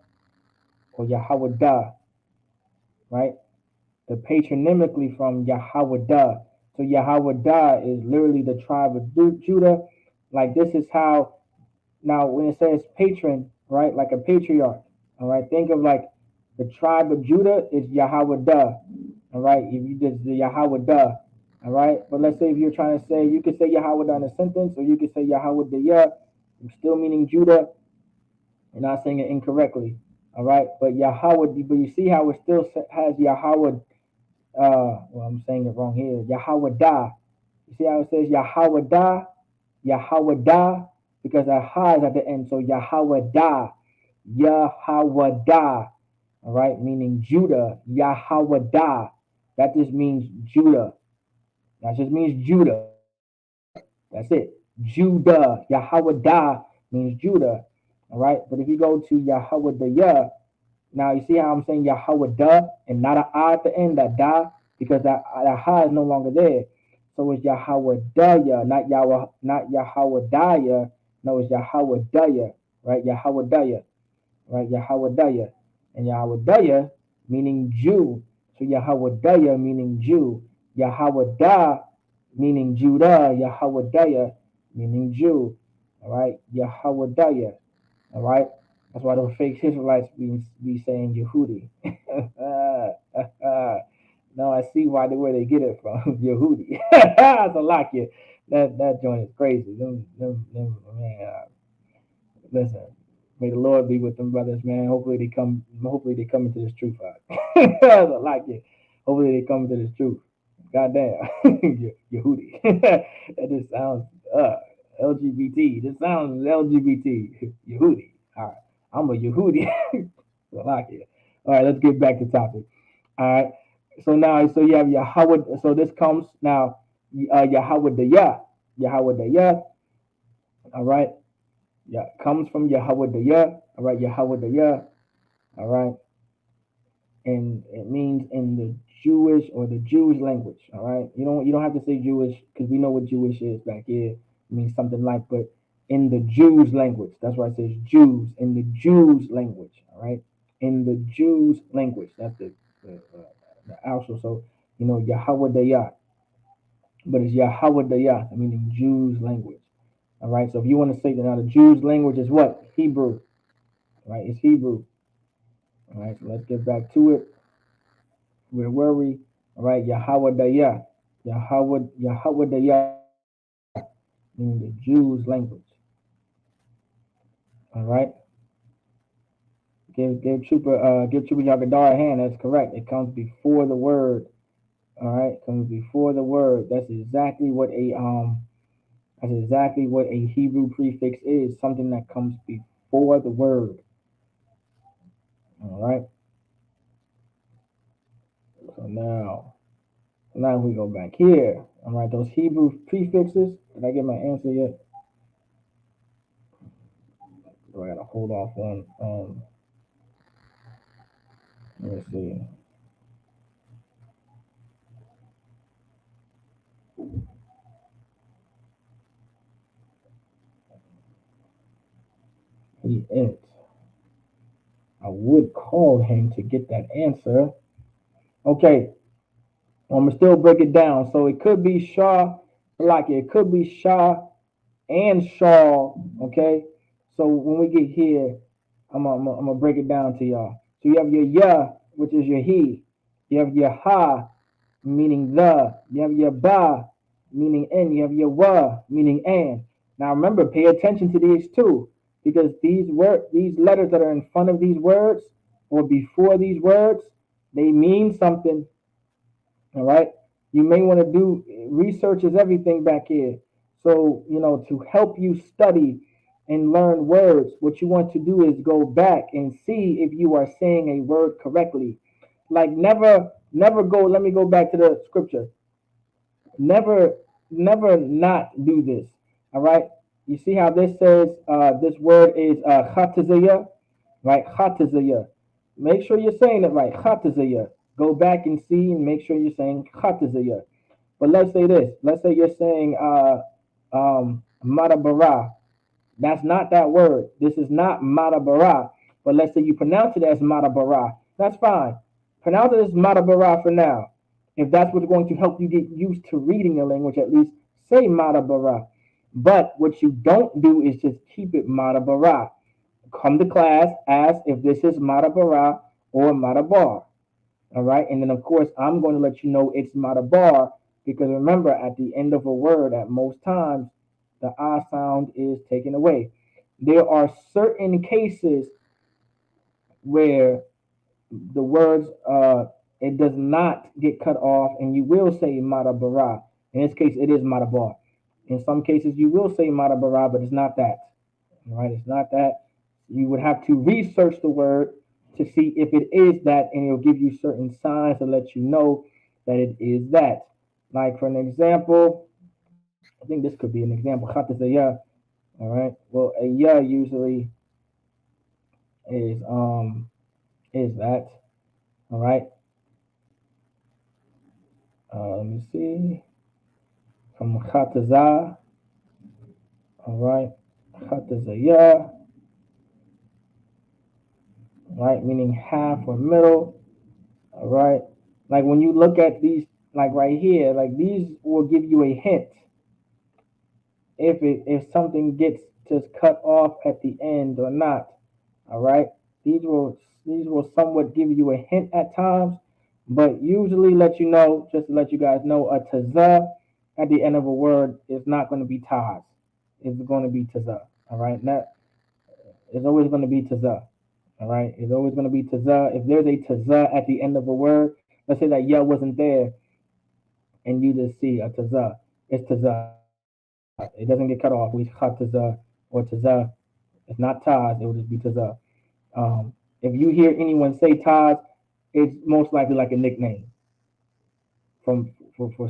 or Yahweh Da, right? The patronymically from Yahweh Da. So Yahweh Da is literally the tribe of Judah. Like this is how now when it says patron, right? Like a patriarch, all right? Think of like the tribe of Judah is Yahweh Da, all right? If you just the Yahweh Da, all right? But let's say if you're trying to say, you could say Yahweh Da in a sentence, or you could say Yahweh Da, still meaning Judah. You're not saying it incorrectly, all right? But Yahweh, but you see how it still has Yahweh. Well, I'm saying it wrong here. Yahweh Da. You see how it says Yahweh Da, Yahweh Da, because that ha is at the end. So Yahweh Da, Yahweh Da. All right, meaning Judah, Yahweh Da. That just means Judah. That just means Judah. That's it. Judah, Yahweh Da means Judah. All right, but if you go to Yahweh Dayah, Now you see how I'm saying Yahweh da and not a I at the end, that da, because that ha is no longer there. So it's Yahweh Daya, not Yahweh Daya. No, it's Yahweh Daya, right? Yahweh Daya, right? Yahweh Daya. And Yahweh Daya meaning Jew. So Yahweh Daya meaning Jew. Yahweh Da meaning Judah. Yahweh Daya meaning Jew. All right? Yahweh Daya. All right? That's why those fake Israelites be saying Yehudi. Now I see where they get it from. Yehudi. That's a lock you. That joint is crazy. Man, listen. May the Lord be with them brothers, man. Hopefully they come. Hopefully they come into this truth. That's a lock you. Hopefully they come into this truth. Goddamn, Yehudi. That just sounds LGBT. This sounds LGBT. Yehudi. All right, I'm a Yehudi. I like it. All right, let's get back to topic. All right. So now, so you have Yahweh. So this comes now, Yahweh the Yah. Yahweh the Yah. All right. Yeah, comes from Yahweh the Yah. All right. Yahweh the Yah. All right. And it means in the Jewish or the Jewish language. All right. You don't have to say Jewish because we know what Jewish is back here. It means something like, but in the Jews language. That's why it says Jews in the Jews language. All right. In the Jews language. That's the also. So Yahweh Dayah, but it's Yahweh Dayah, meaning Jews language. All right. So if you want to say that now, the Jews language is what? Hebrew. Right. It's Hebrew. All right. So let's get back to it. Where were we? All right, Yahweh Dayah. Yahweh Dayah, meaning the Jews language. All right. Give Trooper Yagadar a hand. That's correct. It comes before the word. All right, it comes before the word. That's exactly what a Hebrew prefix is. Something that comes before the word. All right. So now we go back here. All right, those Hebrew prefixes. Did I get my answer yet? Do I gotta hold off on? Let me see. He is. I would call him to get that answer. Okay, I'm gonna still break it down. So it could be Shah, like it could be Shah and Shaw. Okay, so when we get here, I'm gonna break it down to y'all. So you have your Ya, which is your he. You have your Ha, meaning the. You have your Ba, meaning in. You have your Wa, meaning and. Now remember, pay attention to these two, because these letters that are in front of these words or before these words, they mean something. All right. You may want to do research is everything back here. So, to help you study and learn words, what you want to do is go back and see if you are saying a word correctly. Like never go, let me go back to the scripture. Never, never not do this. All right. You see how this says this word is chataziyah, right? Chataziyah. Make sure you're saying it right. Chataziyah. Go back and see and make sure you're saying chataziyah. But let's say this. Let's say you're saying matabara. That's not that word. This is not matabara. But let's say you pronounce it as matabara. That's fine. Pronounce it as matabara for now. If that's what's going to help you get used to reading the language, at least say matabara. But what you don't do is just keep it matabara. Come to class, ask if this is matabara or matabar. All right. And then, of course, I'm going to let you know it's matabar because remember, at the end of a word, at most times, the I sound is taken away. There are certain cases where the words, it does not get cut off, and you will say matabara. In this case, it is matabar. In some cases, you will say matabara, but it's not that. All right. It's not that. You would have to research the word to see if it is that, and it'll give you certain signs to let you know that it is that. Like for an example, I think this could be an example. Khat is a ya. All right. Well, a ya usually is is that. All right. Let me see. From Khataza. All right. Khatazaya. Right. Meaning half or middle. All right. Like when you look at these, like right here, like these will give you a hint if something gets just cut off at the end or not. All right. These will these will somewhat give you a hint at times, but usually let you know, just to let you guys know, a taza at the end of a word is not going to be taz. It's going to be taza. All right. Now, it's always going to be taza. All right. It's always going to be taza. If there's a taza at the end of a word, let's say that ya wasn't there, and you just see a taza, it's taza. It doesn't get cut off. We cut taza or taza. It's not taz. It will just be taza. If you hear anyone say Taz, it's most likely like a nickname for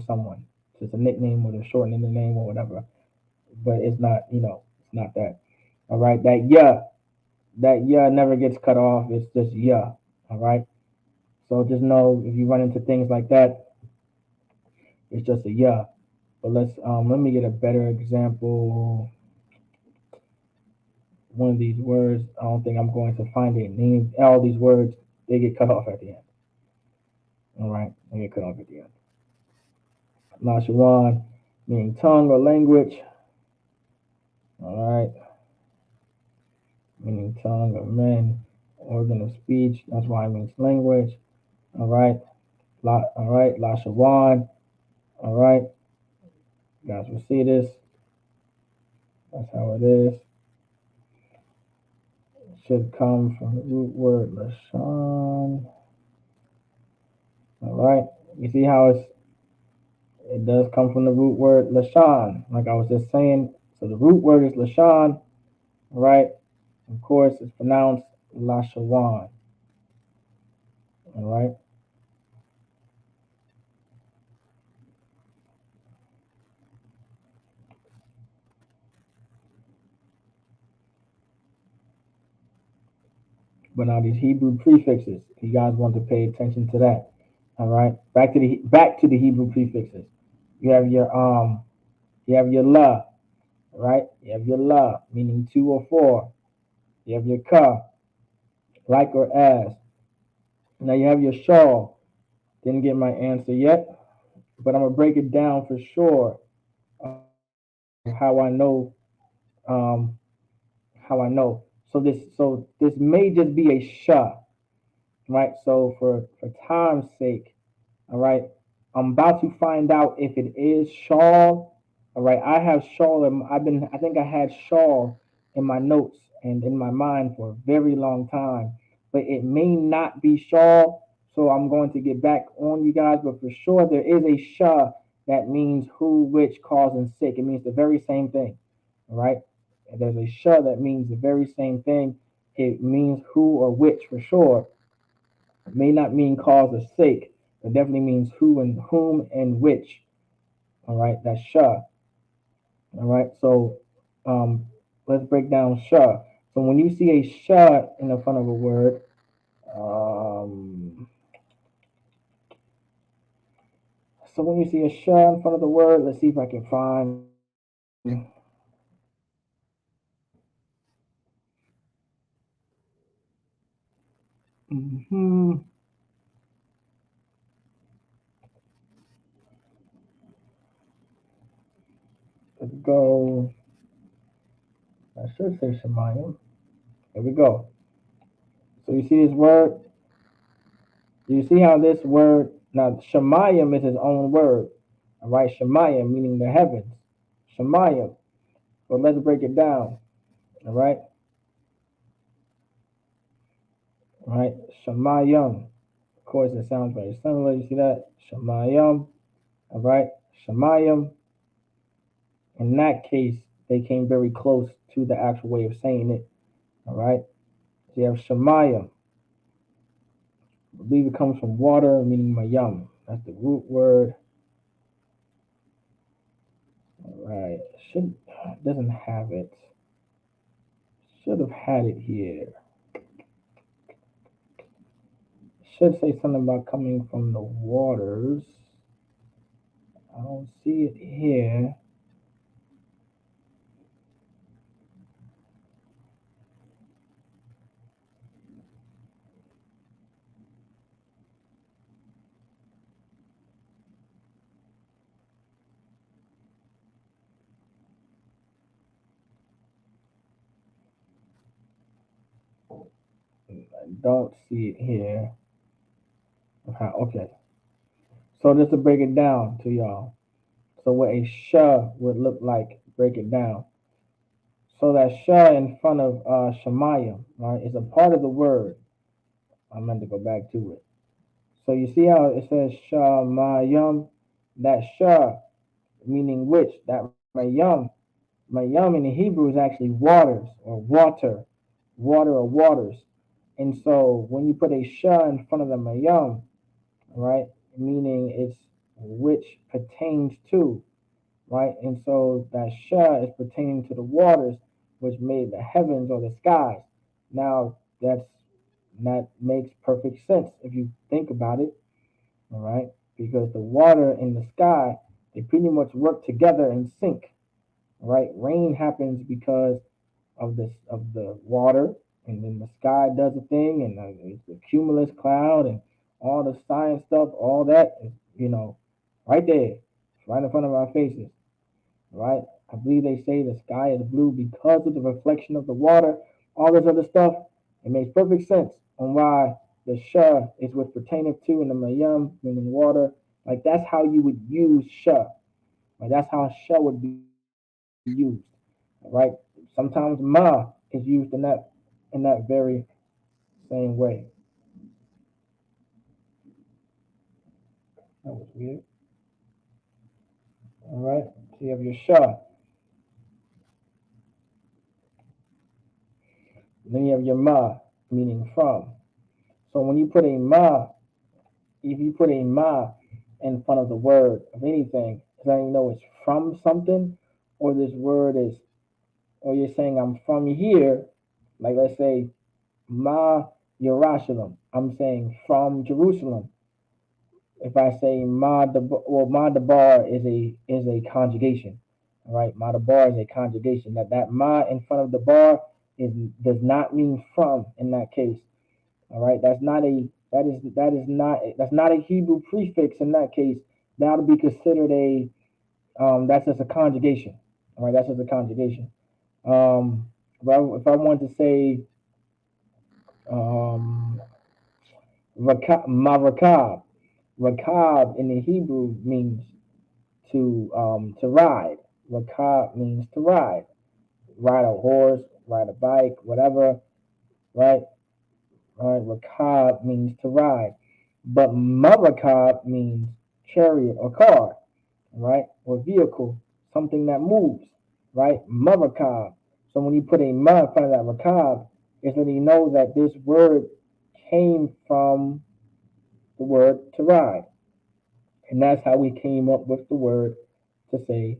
someone. Just a nickname or a shortening the name or whatever. But it's not, it's not that. All right, that yeah never gets cut off. It's just yeah. All right. So just know if you run into things like that, it's just a yeah. But let me get a better example. One of these words, I don't think I'm going to find it. Name all these words, they get cut off at the end. All right, they get cut off at the end. Lashawan, meaning tongue or language. All right, meaning tongue or men, organ of speech. That's why it means language. All right, all right, Lashawan. All right, you guys will see this. That's how it is. It should come from the root word Lashan. All right, you see how it does come from the root word Lashan. Like I was just saying, so the root word is Lashan. All right, of course, it's pronounced Lashawan. All right. But now these Hebrew prefixes, you guys want to pay attention to that. All right. Back to the Hebrew prefixes. You have your la, right? You have your la, meaning two or four. You have your ka, like or as. Now you have your shawl. Didn't get my answer yet, but I'm gonna break it down for sure of how I know um, how I know. So this may just be a sha, right? So for time's sake, all right, I'm about to find out if it is shawl. All right, I have shawl. I think I had shawl in my notes and in my mind for a very long time, but it may not be shawl. So I'm going to get back on you guys, but for sure there is a sha that means who, which, cause, and sick. It means the very same thing. All right, and there's a sha that means the very same thing. It means who or which for sure. It may not mean cause or sake, but definitely means who and whom and which. All right, that's sha. All right, so um, let's break down sha. So when you see a sha in the front of a word, um, so when you see a sha in front of the word, let's see if I can find. Mm-hmm, let's go. I should say shemayim. There we go. So you see this word. You see how this word now shemayim is his own word. All right, shemayim meaning the heavens. Shemayim. But let's break it down. All right. All right. Shemayim. Of course, it sounds very similar. You see that? Shemayim. All right. Shemayim. In that case, they came very close to the actual way of saying it. All right. So you have Shemayim. I believe it comes from water, meaning mayam. That's the root word. All right. Should doesn't have it. Should have had it here. should say something about coming from the waters. I don't see it here. I don't see it here. Okay. So just to break it down to y'all. So what a sh would look like, break it down. So that sh in front of Shemayim, right, is a part of the word. I meant to go back to it. So you see how it says Shemayim? That sh, meaning which, that Mayam in the Hebrew is actually waters or water or waters. And so when you put a sh in front of the Mayam, right, meaning it's which pertains to, right? And so that Shah is pertaining to the waters which made the heavens or the skies. Now that makes perfect sense if you think about it, all right? Because the water and the sky, they pretty much work together in sync, right? Rain happens because of the water, and then the sky does a thing, and it's the cumulus cloud and all the science stuff, all that is, right there, it's right in front of our faces, right? I believe they say the sky is blue because of the reflection of the water, all this other stuff. It makes perfect sense on why the Shah is what's pertaineth to in the Mayam, meaning water. Like that's how you would use Shah. Like that's how Shah would be used. Right? Sometimes Ma is used in that very same way. That was weird. All right. So you have your Shah. Then you have your Ma, meaning from. So when you put a Ma, if you put a ma in front of the word of anything, letting you know it's from something, or this word is, or you're saying I'm from here, like let's say ma Yerushalayim, I'm saying from Jerusalem. If I say ma debar is a conjugation, all right? Ma debar is a conjugation. That ma in front of the bar is does not mean from in that case. All right, that's not a Hebrew prefix in that case. That would be considered a that's just a conjugation. All right, that's just a conjugation. If I want to say um, marakab, rakab in the Hebrew means to ride. Rakab means to ride a horse, ride a bike, whatever. Right, right. Rakab means to ride. But marakab means chariot or car, right? Or vehicle, something that moves, right? Marakab. So when you put a ma in front of that rakab, it's letting you know that this word came from the word to ride. And that's how we came up with the word to say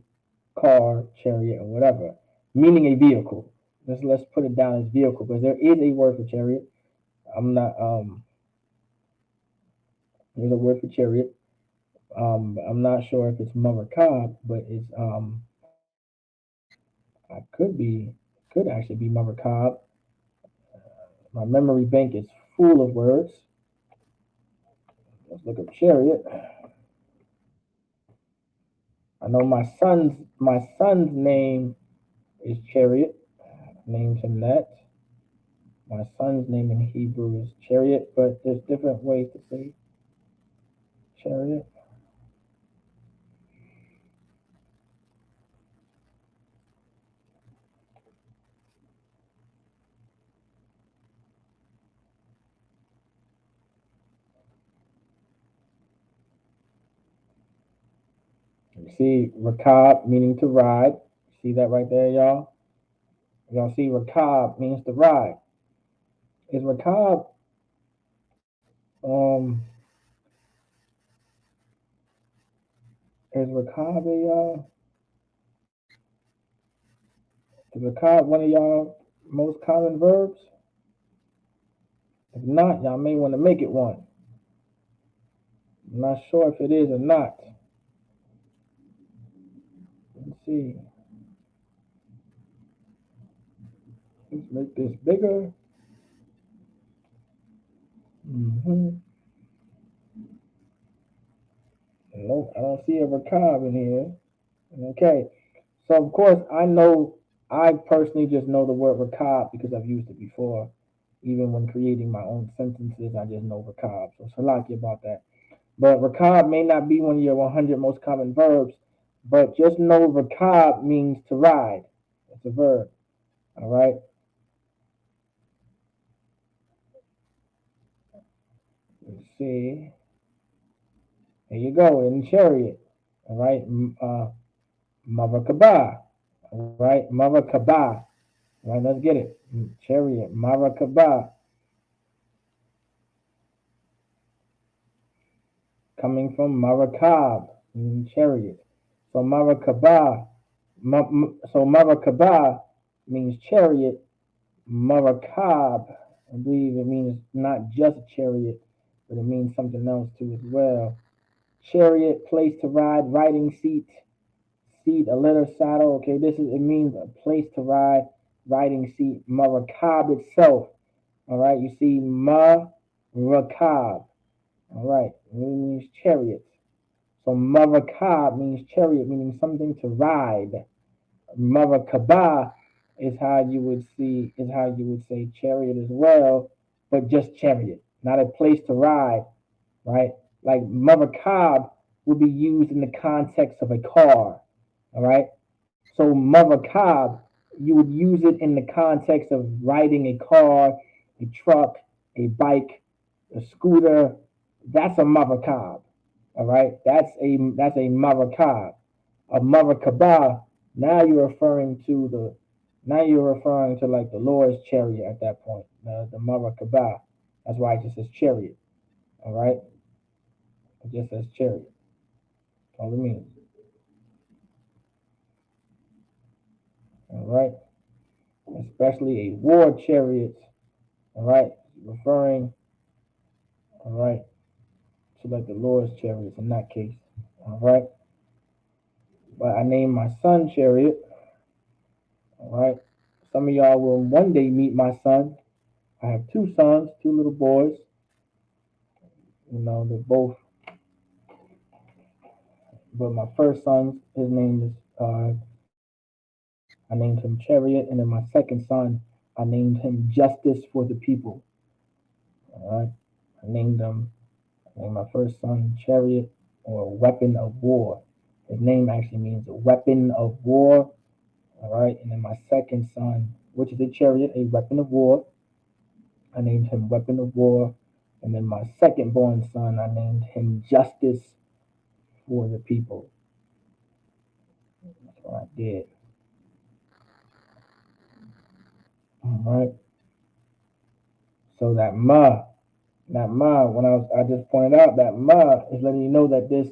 car, chariot, or whatever, meaning a vehicle. Let's put it down as vehicle because there is a word for chariot. I'm not there's a word for chariot. I'm not sure if it's Marakab, but it's could actually be Marakab. My memory bank is full of words. Let's look up chariot. I know my son's name is Chariot. Named him that. My son's name in Hebrew is Chariot, but there's different ways to say chariot. You see Rakab meaning to ride. See that right there, y'all? Y'all see Rakab means to ride. Is Rakab um is Rakab is Rakab one of y'all most common verbs? If not, y'all may want to make it one. I'm not sure if it is or not. Let's see. Let's make this bigger. Mm-hmm. Nope, I don't see a Rakab in here. Okay. So of course I personally just know the word Rakab because I've used it before. Even when creating my own sentences, I just know Rakab. So salaki about that. But Rakab may not be one of your 100 most common verbs, but just know Rakab means to ride. It's a verb. All right. Let's see. There you go, in chariot. All right. Marakaba. All right. Marakaba. All right, let's get it. Chariot. Marakaba. Coming from Marakab, chariot. So Marakaba. So Marakaba means chariot. Marakab, I believe it means not just chariot, but it means something else too as well. Chariot, place to ride, riding seat, seat, a leather saddle. Okay, it means a place to ride, riding seat. Marakab itself. All right, you see Marakab. All right, it means chariot. So Marakab means chariot, meaning something to ride. Marakaba is how you would say chariot as well, but just chariot, not a place to ride, right? Like Marakab would be used in the context of a car, all right? So Marakab, you would use it in the context of riding a car, a truck, a bike, a scooter. That's a Marakab, all right? That's a Marakab. A Marakaba, now you're referring to like the Lord's chariot at that point, the Marakaba. That's why it just says chariot. All right, it just says chariot. That's all it means. All right, especially a war chariot. All right, referring. All right, to like the Lord's chariots in that case. All right, but I named my son chariot. All right, some of y'all will one day meet my son. I have two sons, two little boys. They're both. But my first son, his name is I named him Chariot, and then my second son, I named him Justice for the People. All right, I named my first son Chariot, or Weapon of War. His name actually means a weapon of war. All right, and then my second son, which is a chariot, a weapon of war, I named him Weapon of War. And then my second born son, I named him Justice for the People. That's what I did. All right. So when I just pointed out that ma is letting you know that this.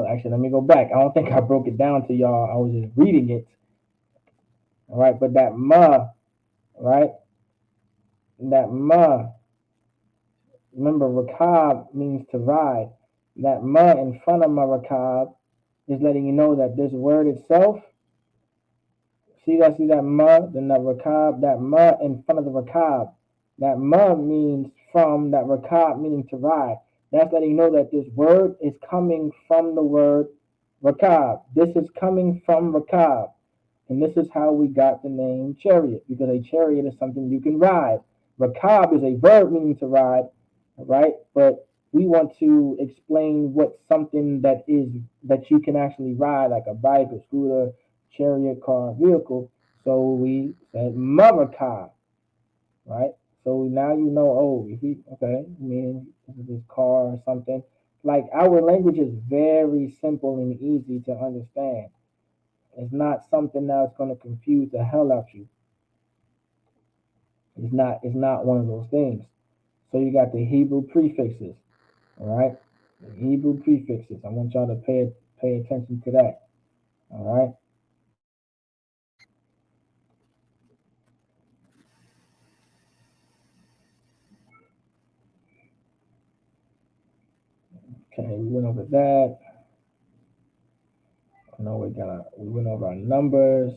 Actually, let me go back. I don't think I broke it down to y'all. I was just reading it. All right, but that ma, right? That ma. Remember, rakab means to ride. That ma in front of ma rakab is letting you know that this word itself. See that ma, then that rakab, that ma in front of the rakab. That ma means from, that rakab meaning to ride. That's letting you know that this word is coming from the word rakab. This is coming from rakab. And this is how we got the name chariot, because a chariot is something you can ride. Rakab is a verb meaning to ride, right? But we want to explain what something that you can actually ride, like a bike, a scooter, chariot, car, vehicle. So we said marakab, right? So now you know, okay, I mean, this car or something. Like our language is very simple and easy to understand. It's not something that's going to confuse the hell out you. It's not one of those things. So you got the Hebrew prefixes, all right? The Hebrew prefixes. I want y'all to pay attention to that. All right. Okay, we went over that. I know we went over our numbers.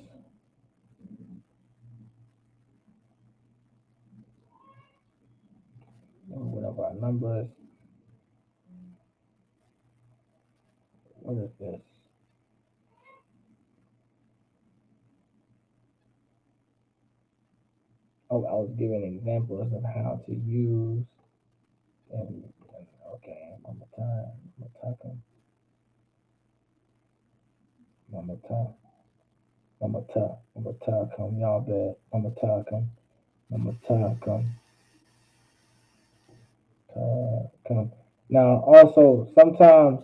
We went over our numbers. What is this? Oh, I was giving examples of how to use and okay, Mama time, Mama talking, Mama talk, Mama talk, Mama talk, come y'all bed, Mama talk, Mama talk, come. Now, also sometimes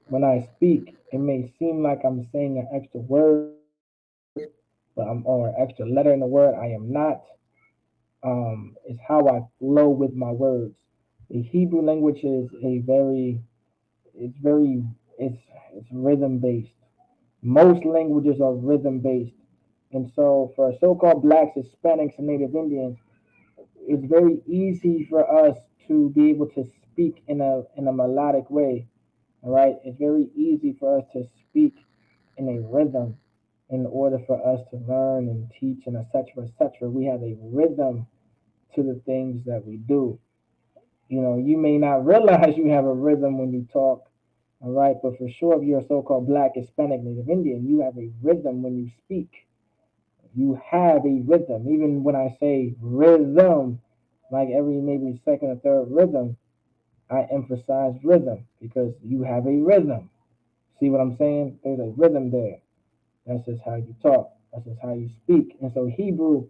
when I speak, it may seem like I'm saying an extra word, but or extra letter in the word. I am not. It's how I flow with my words. The Hebrew language is a very, it's very, it's it's rhythm based. Most languages are rhythm based, and so for so-called blacks, Hispanics, and Native Indians, it's very easy for us to be able to speak in a melodic way. All right, it's very easy for us to speak in a rhythm in order for us to learn and teach and etc. etc. We have a rhythm to the things that we do. You know, you may not realize you have a rhythm when you talk, all right, but for sure, if you're a so called black, Hispanic, Native Indian, you have a rhythm when you speak. You have a rhythm. Even when I say rhythm, like every maybe second or third rhythm, I emphasize rhythm because you have a rhythm. See what I'm saying? There's a rhythm there. That's just how you talk. That's just how you speak. And so Hebrew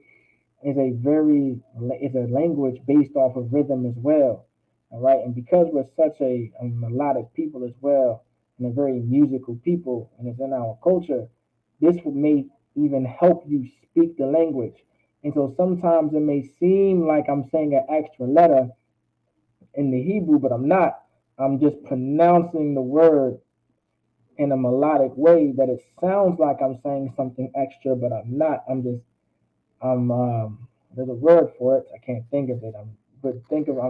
is a very it's a language based off of rhythm as well. All right, and because we're such a melodic people as well, and a very musical people, and it's in our culture, this may even help you speak the language. And so sometimes it may seem like I'm saying an extra letter in the Hebrew, but I'm not. I'm just pronouncing the word in a melodic way that it sounds like I'm saying something extra, but I'm not. I'm there's a word for it. I can't think of it. I'm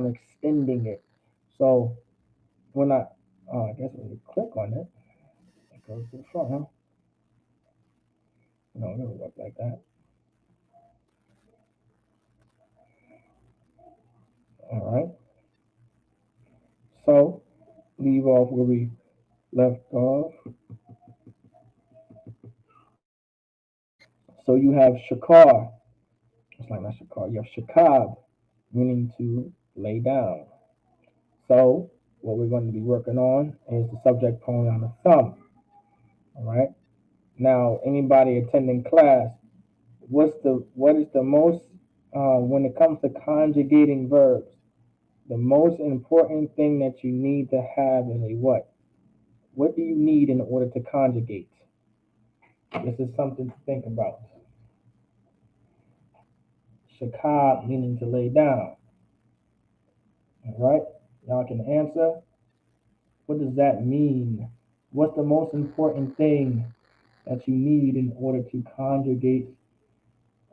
extending it. So when I guess when you click on it, it goes to the front, huh? No, it doesn't work like that. All right. So leave off where we left off. So you have shakar. It's like not shakar. You have shakab, meaning to lay down. So what we're going to be working on is the subject pronoun of thumb. All right. Now, anybody attending class, what is the most when it comes to conjugating verbs? The most important thing that you need to have is a what? What do you need in order to conjugate? This is something to think about. Shakab meaning to lay down. All right, y'all can answer. What does that mean? What's the most important thing that you need in order to conjugate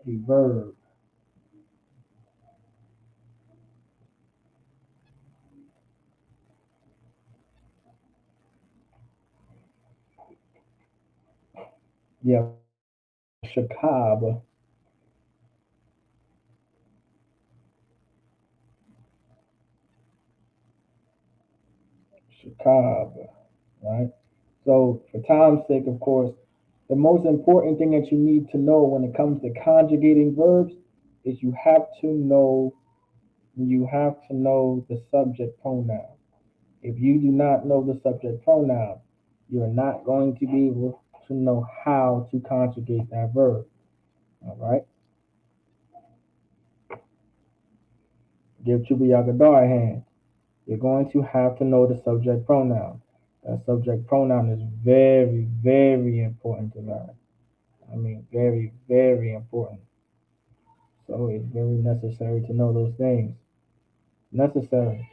a verb? Yeah, shakab, shakab, right? So, for time's sake, of course, the most important thing that you need to know when it comes to conjugating verbs is you have to know the subject pronoun. If you do not know the subject pronoun, you're not going to be able to know how to conjugate that verb. All right. Give Chuba Yagadar a hand. You're going to have to know the subject pronoun. That subject pronoun is very, very important to learn. I mean, very, very important. So it's very necessary to know those things. Necessary,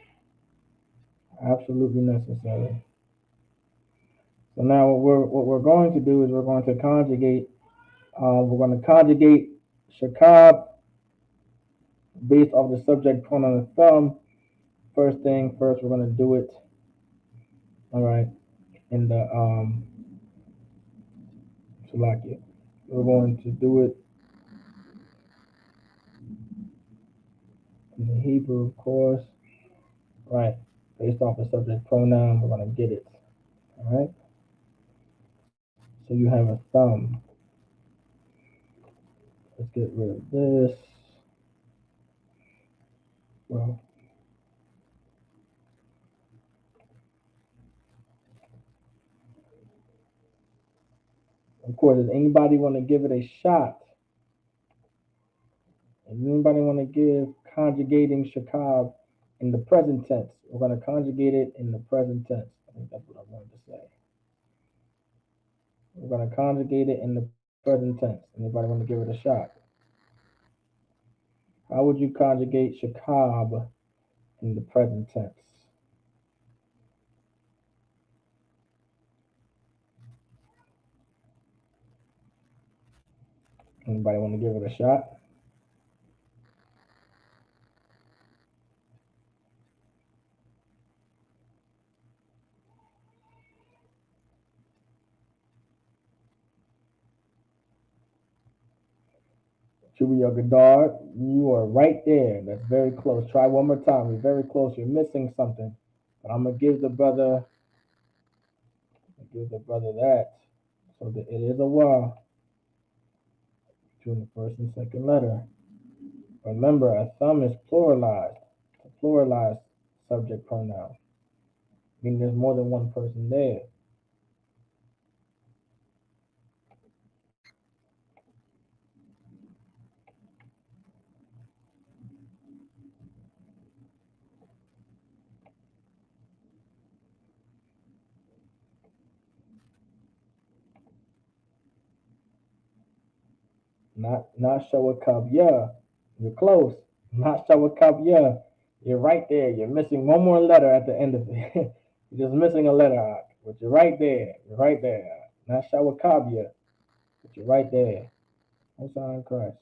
absolutely necessary. So now what we're going to do is we're going to conjugate. We're going to conjugate shakab based off the subject pronoun of thumb. First thing first, we're going to do it All right, in the Salakia. We're going to do it in the Hebrew, of course. Right, based off the subject pronoun, we're going to get it. All right, so you have a thumb. Let's get rid of this. Well, of course, does anybody want to give it a shot? Does anybody want to give conjugating shakab in the present tense? We're going to conjugate it in the present tense. I think that's what I wanted to say. We're going to conjugate it in the present tense. Anybody want to give it a shot? How would you conjugate shakab in the present tense? Anybody want to give it a shot? Chewy Gadar, you are right there. That's very close. Try one more time. You're very close. You're missing something. But I'm gonna give the brother that. So that it is a wa between the first and second letter. Remember, a thumb is pluralized. It's a pluralized subject pronoun, meaning there's more than one person there. Not shawakabya. You're close. Not shawakabya. You're right there. You're missing one more letter at the end of it. You're just missing a letter out. But you're right there. You're right there. Not shawakabya. But you're right there. That's on Christ.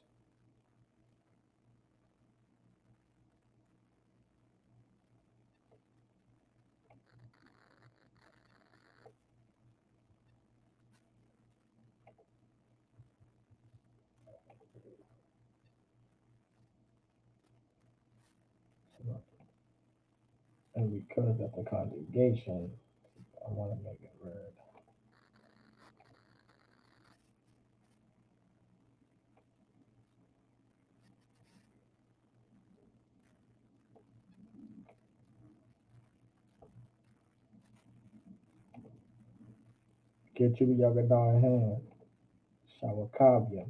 And because that's a conjugation, I want to make it red. Get you the Yagadan hand. Shawakabya.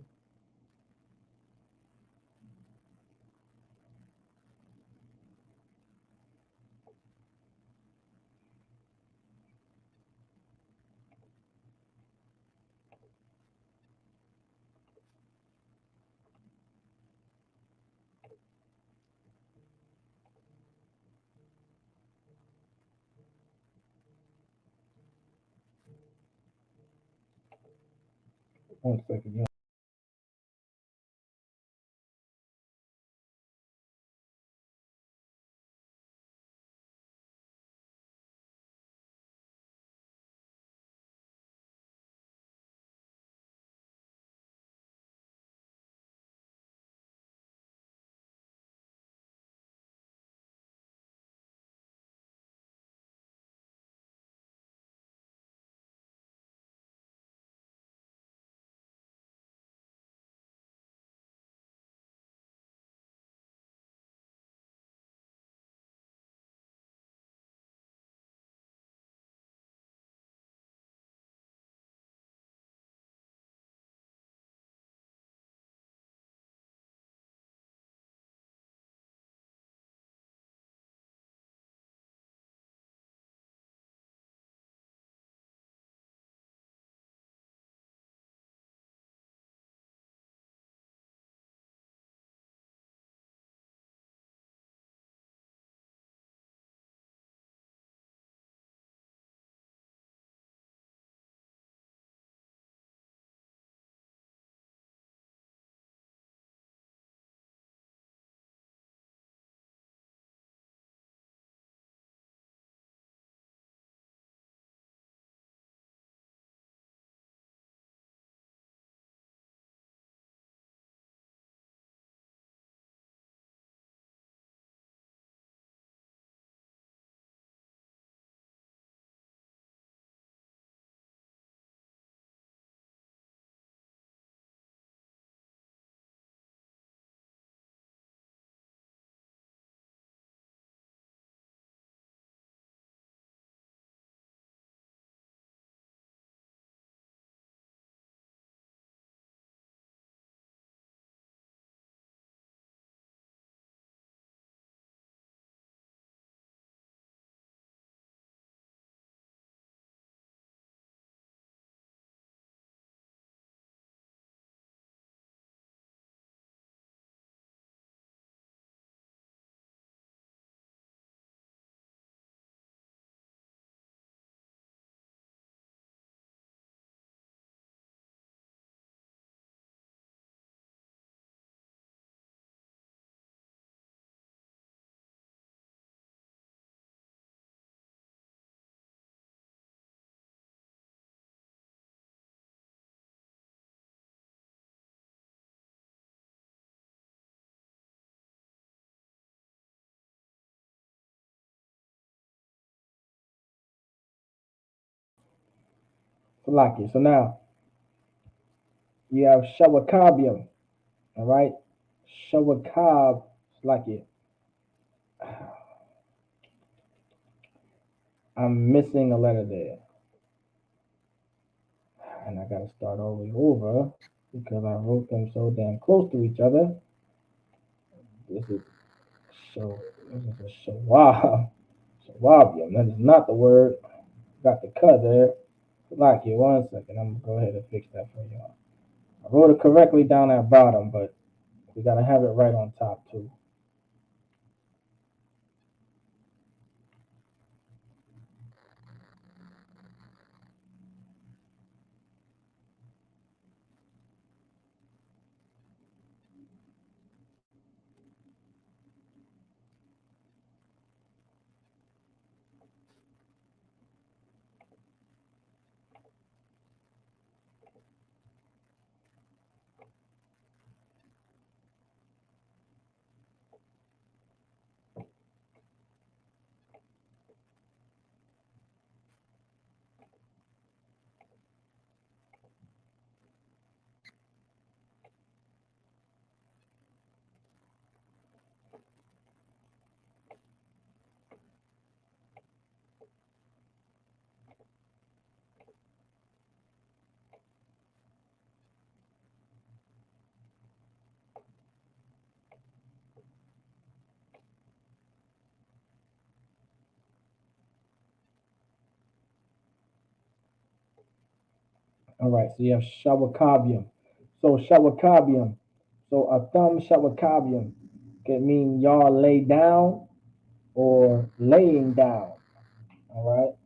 1 second. Salaki. So now you have Shawakabium, all right? Shawakab, Salaki. I'm missing a letter there. And I gotta start over because I wrote them so damn close to each other. This is show this is a shawab. Shawabium. That is not the word. Got the cut there. Salaki, 1 second. I'm gonna go ahead and fix that for y'all. I wrote it correctly down at bottom, but we gotta have it right on top too. All right, so you have shawakabium. So shawakabium. So a thumb shawakabium can mean y'all lay down or laying down. All right.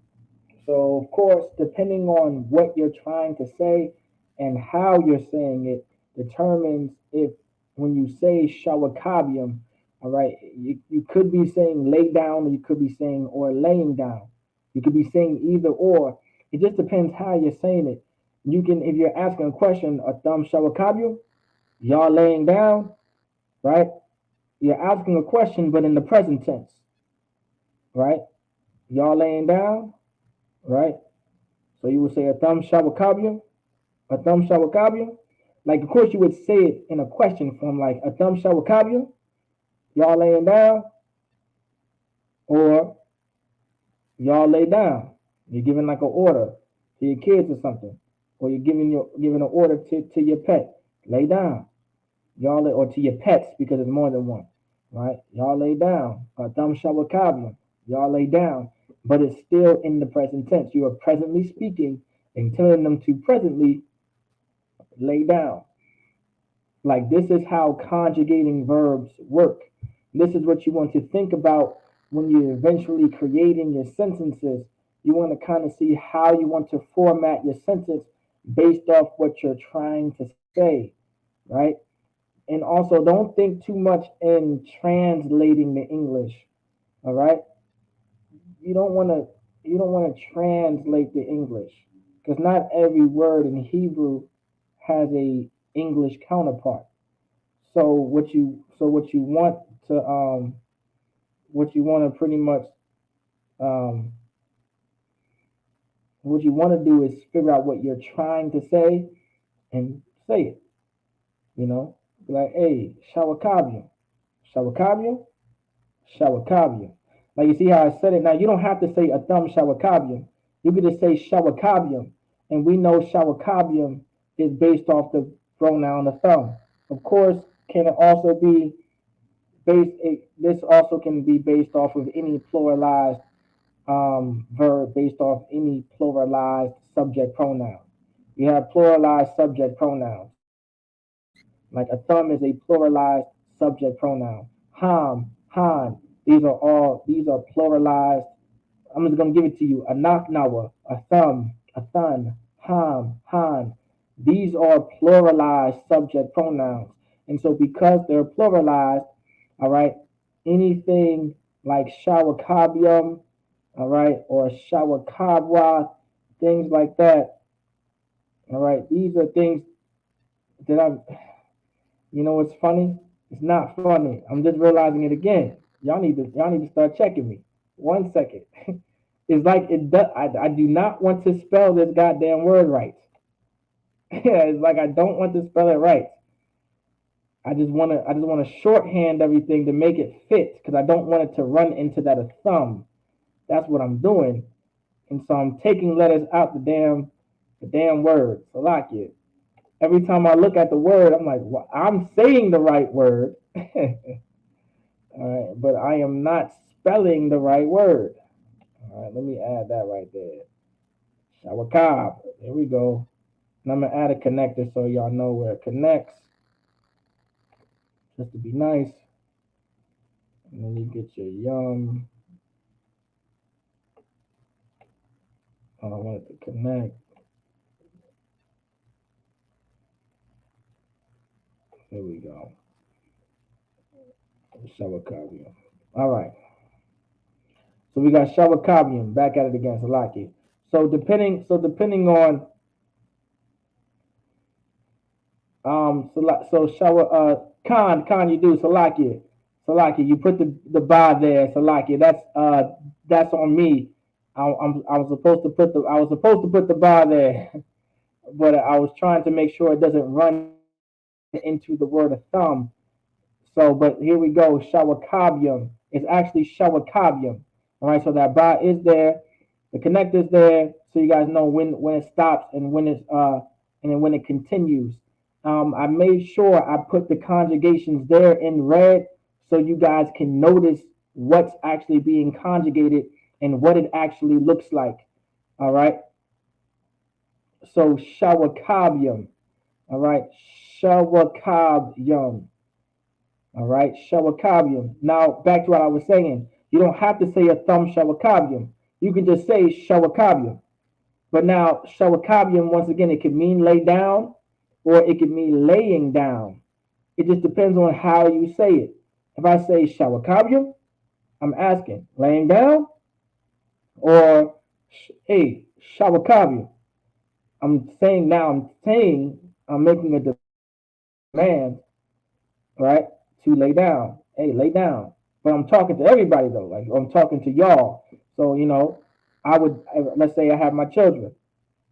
So, of course, depending on what you're trying to say and how you're saying it, determines if, when you say shawakabium, all right, you could be saying lay down, or you could be saying or laying down. You could be saying either or. It just depends how you're saying it. You can, if you're asking a question, a thumb shawakabium, y'all laying down, right? You're asking a question, but in the present tense, right? Y'all laying down, right? So you would say a thumb shawakabium, a thumb shawakabium. Like, of course, you would say it in a question form, like a thumb shawakabium, y'all laying down, or y'all lay down. You're giving like an order to your kids or something, or you're giving an order to your pet, lay down. Y'all lay, or to your pets because it's more than one, right? Y'all lay down. A thumb shawakabium, y'all lay down, but it's still in the present tense. You are presently speaking and telling them to presently lay down. Like, this is how conjugating verbs work. This is what you want to think about when you're eventually creating your sentences. You want to kind of see how you want to format your sentence based off what you're trying to say, right? And also, don't think too much in translating the English. All right, you don't want to translate the English because not every word in Hebrew has a English counterpart. So what you want to pretty much um, what you want to do is figure out what you're trying to say and say it. You know, like, hey, shawakabium, shawakabium, shawakabium. Like, you see how I said it. Now you don't have to say a thumb shawakabium. You could just say shawakabium, and we know shawakabium is based off the pronoun the thumb. Of course, can it also be this also can be based off of any pluralized verb, based off any pluralized subject pronoun. You have pluralized subject pronouns. Like, a thumb is a pluralized subject pronoun. Ham, han. These are pluralized. I'm just gonna give it to you. A knocknawa, a thumb, a thun, ham, han. These are pluralized subject pronouns. And so, because they're pluralized, all right, anything like shawakabium, all right, or shawakabwa, things like that, all right, these are things that you know what's funny? It's not funny. I'm just realizing it again. Y'all need to start checking me. 1 second. It's like it does. I do not want to spell this goddamn word right. Yeah, it's like I don't want to spell it right. I just want to shorthand everything to make it fit because I don't want it to run into that a thumb. That's what I'm doing. And so I'm taking letters out the damn word. Salakia. Every time I look at the word, I'm like, well, I'm saying the right word. All right, but I am not spelling the right word. All right, let me add that right there. Shawakab. There we go. And I'm gonna add a connector so y'all know where it connects, just to be nice. And then you get your yum. Oh, I want it to connect. There we go. Shawakabium. All right. So we got Shawakabium. Back at it again, Salaki. So depending on so Shawa Khan you do Salaki you put the bar there Salaki that's on me. I was supposed to put the bar there, but I was trying to make sure it doesn't run into the word of thumb. So, but here we go. Shawakabium. It's actually Shawakabium. All right. So that bar is there. The connector's there, so you guys know when it stops and and then when it continues. I made sure I put the conjugations there in red so you guys can notice what's actually being conjugated and what it actually looks like. All right. So Shawakabium. All right. Shawakabium. All right, shawakabium. Now back to what I was saying. You don't have to say a thumb shawakabium. You can just say shawakabium. But now shawakabium, once again, it could mean lay down or it could mean laying down. It just depends on how you say it. If I say shawakabium, I'm asking laying down or hey shawakabium. I'm making a demand, right? To lay down. Hey, lay down. But I'm talking to everybody though. Like I'm talking to y'all. So I would let's say I have my children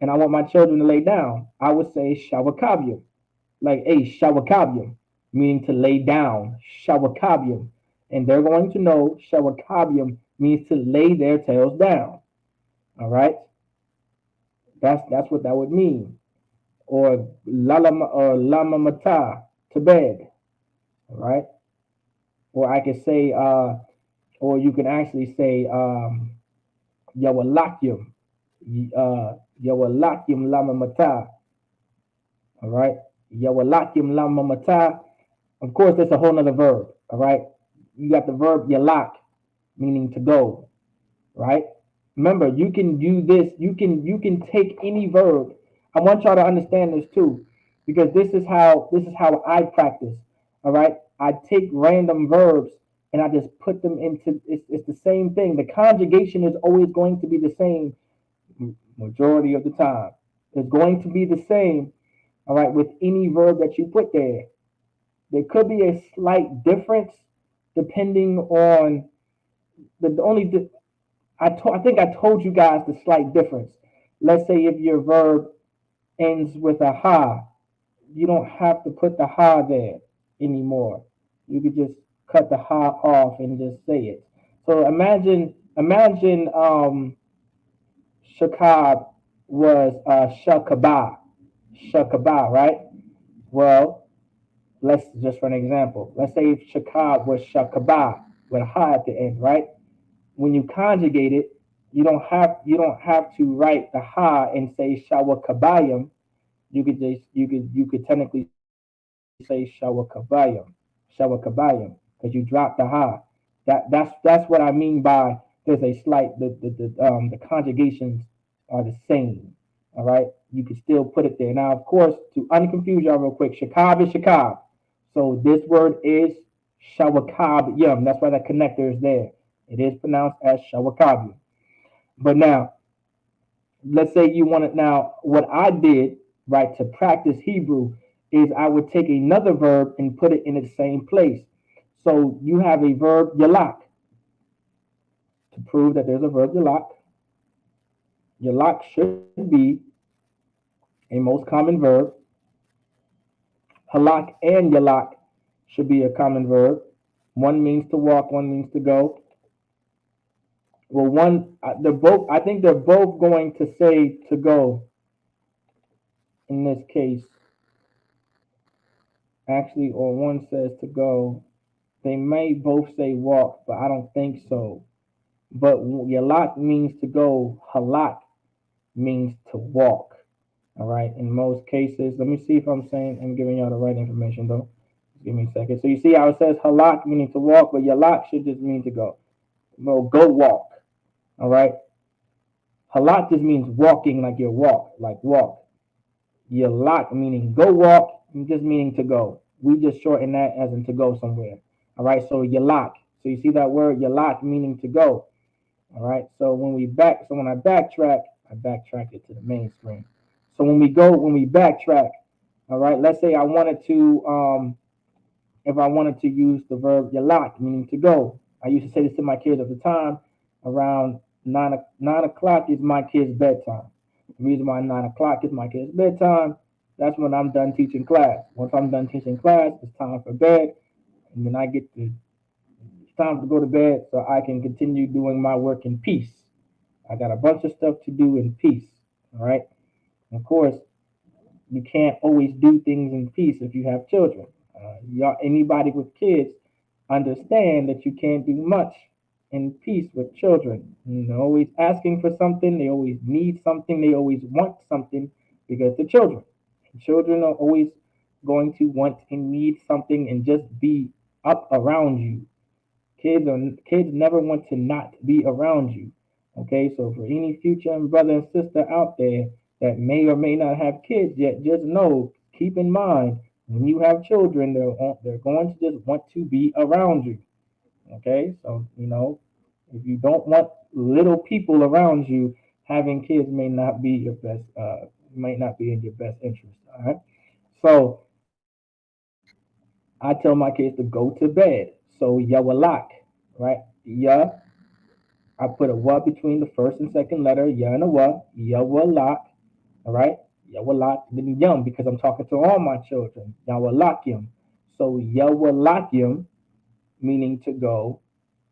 and I want my children to lay down. I would say shawakabium. Like hey, shawakabium, meaning to lay down. Shawakabium. And they're going to know shawakabium means to lay their tails down. All right? That's what that would mean. Or lama mata to bed. All right? Or I could say or you can actually say Yawalakim, Yawalakim Lama Mata. All right, Yawalakim Lama Mata. Of course, that's a whole nother verb. All right, you got the verb Yalak, meaning to go. Right. Remember, you can do this. You can take any verb. I want y'all to understand this too, because this is how I practice. All right, I take random verbs and I just put them into. It's the same thing. The conjugation is always going to be the same majority of the time. It's going to be the same. All right, with any verb that you put there, there could be a slight difference depending on the only I think I told you guys the slight difference. Let's say if your verb ends with a ha, you don't have to put the ha there anymore. You could just cut the ha off and just say it. So imagine Shakab was Shakaba. Shakaba, right? Well, let's just for an example. Let's say if Shakab was Shakaba with a ha at the end, right? When you conjugate it, you don't have to write the ha and say shawakabayim. You could technically say shawakabayim, because you drop the ha. That's what I mean by there's a slight the conjugations are the same. All right, you can still put it there. Now, of course, to unconfuse y'all real quick, shakab is shakab. So this word is shawakab yum. That's why that connector is there. It is pronounced as shawakabi. But now, let's say you want it. Now, what I did, right, to practice Hebrew is I would take another verb and put it in its same place. So you have a verb yalak to prove that there's a verb yalak. Yalak should be a most common verb. Halak and yalak should be a common verb. One means to walk, one means to go. Well, they're both. I think they're both going to say to go in this case. Actually, or one says to go. They may both say walk, but I don't think so. But yalak means to go. Halak means to walk. All right. In most cases, let me see if I'm giving y'all the right information though. Just give me a second. So you see how it says halak meaning to walk, but yalak should just mean to go. Well, go walk. All right. Halak just means walking like you walk, like walk. Yalak meaning go walk, just meaning to go. We just shorten that as in to go somewhere. All right. So yalak. So you see that word yalak meaning to go. All right. So when I backtrack it to the main screen. So when we backtrack, all right. Let's say if I wanted to use the verb yalak, meaning to go. I used to say this to my kids at the time. Around 9 o'clock is my kids' bedtime. The reason why 9 o'clock is my kids' bedtime, that's when I'm done teaching class. Once I'm done teaching class, it's time for bed, and then it's time to go to bed so I can continue doing my work in peace. I got a bunch of stuff to do in peace. All right. And of course, you can't always do things in peace if you have children. Anybody with kids understand that you can't do much in peace with children. They're always asking for something. They always need something. They always want something because they're children. Children are always going to want and need something and just be up around you. Kids never want to not be around you. Okay, so for any future brother and sister out there that may or may not have kids yet, just know, keep in mind, when you have children, they're going to just want to be around you. Okay, so if you don't want little people around you, having kids may not be in your best interest. All right, so I tell my kids to go to bed. So yawalak, right? Ya, I put a wa between the first and second letter, ya and a wa, yawalak, all right? Yawalak, then yum, because I'm talking to all my children. Yawalakyum. So yawalakyum, meaning to go,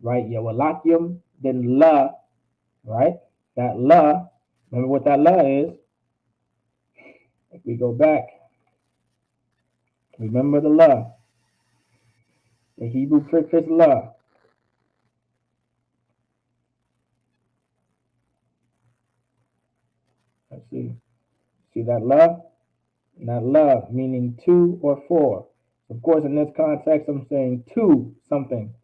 right? Yawalakyum, then la, right? That la, remember what that la is? If we go back, remember the la, the Hebrew prefix la. Let's see. See that la? Not love, meaning to or for. Of course, in this context, I'm saying to something.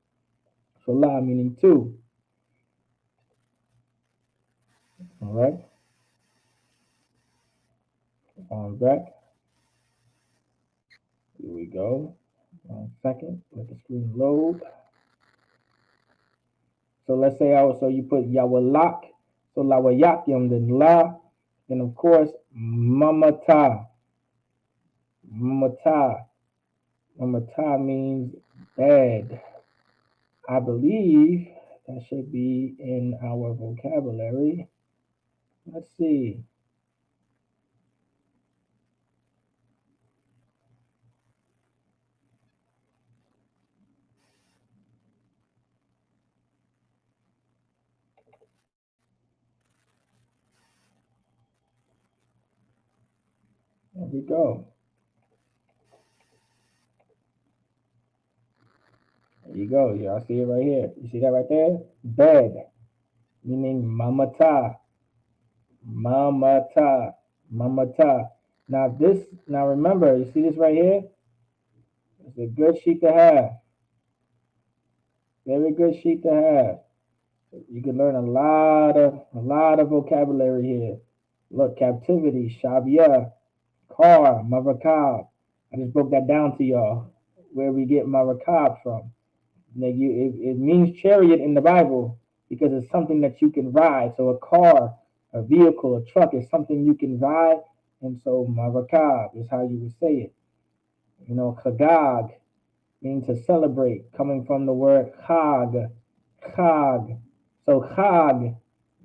So la meaning to. All right. On back. Here we go. 1 second. Let the screen load. So let's say so you put yawalak. So lawayakyum, then la. Then of course mamata. Mamata. Mamata means bed. I believe that should be in our vocabulary. Let's see. There we go. There you go. Y'all see it right here. You see that right there? Bed, meaning mamata, mamata, mamata. Now remember, you see this right here? It's a good sheet to have. Very good sheet to have. You can learn a lot of vocabulary here. Look, captivity, shabia, car, marakab. I just broke that down to y'all. Where we get marakab from. It means chariot in the Bible because it's something that you can ride. So a car, a vehicle, a truck is something you can ride. And so marakab is how you would say it. Chagag means to celebrate, coming from the word chag, chag. So chag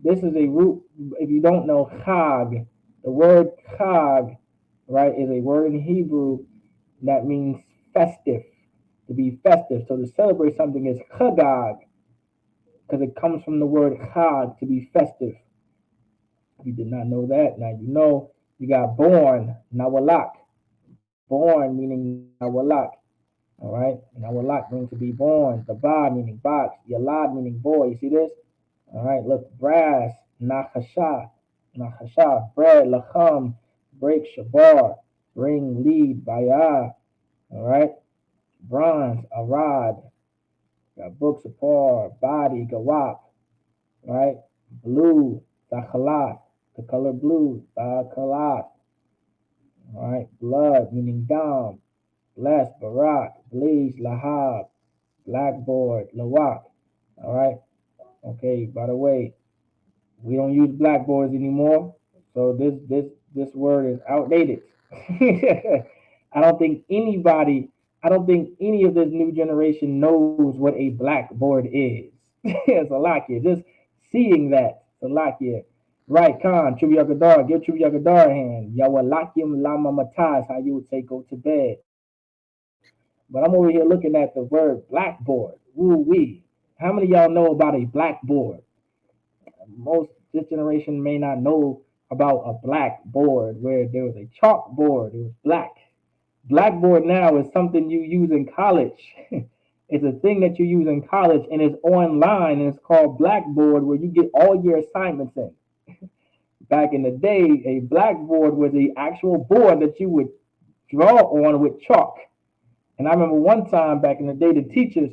This is a root. If you don't know Chag, the word Chag, right, is a word in Hebrew that means festive, to be festive. So to celebrate something is Chagag, because it comes from the word Chag, to be festive. If you did not know that, now you know. You got born, Nawalak. Born meaning Nawalak. All right? Nawalak means to be born. The Ba meaning box. Yalad meaning boy. You see this? All right, look, brass, Nachasha. Nachasha, bread, Lacham, break, Shabar, bring, lead, Bayah. All right? Bronze, Arad. Got books of par, body, Gawap. Right? Blue, Dakhalat, the color blue, Dakhalat. All right? Blood, meaning Dam. Bless, Barak, Blaze, Lahab, Blackboard, Lawak. All right? Okay, by the way, we don't use blackboards anymore, so this word is outdated. I don't think anybody, I don't think any of this new generation knows what a blackboard is. Salakia, just seeing that, Salakia. Right, Khan, Trivia Gadar, give Trivia Gadar a hand. Yawalakim Lama Matas, how you would say go to bed. But I'm over here looking at the word blackboard. Woo wee. How many of y'all know about a blackboard? Most this generation may not know about a blackboard where there was a chalkboard. It was black. Blackboard now is something you use in college. It's a thing that you use in college and it's online and it's called Blackboard where you get all your assignments in. Back in the day, a blackboard was the actual board that you would draw on with chalk. And I remember one time back in the day, the teachers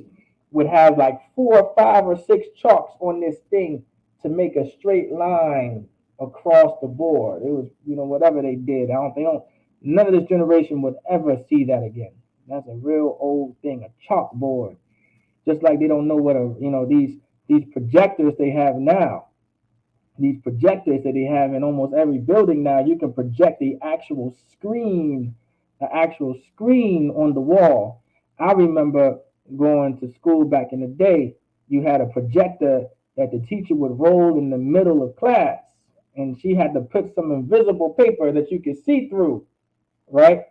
would have like 4 or 5 or 6 chalks on this thing to make a straight line across the board. It was, whatever they did. None of this generation would ever see that again. That's a real old thing, a chalkboard. Just like they don't know what these projectors they have now. These projectors that they have in almost every building now, you can project the actual screen on the wall. I remember going to school back in the day. You had a projector that the teacher would roll in the middle of class, and she had to put some invisible paper that you could see through, right?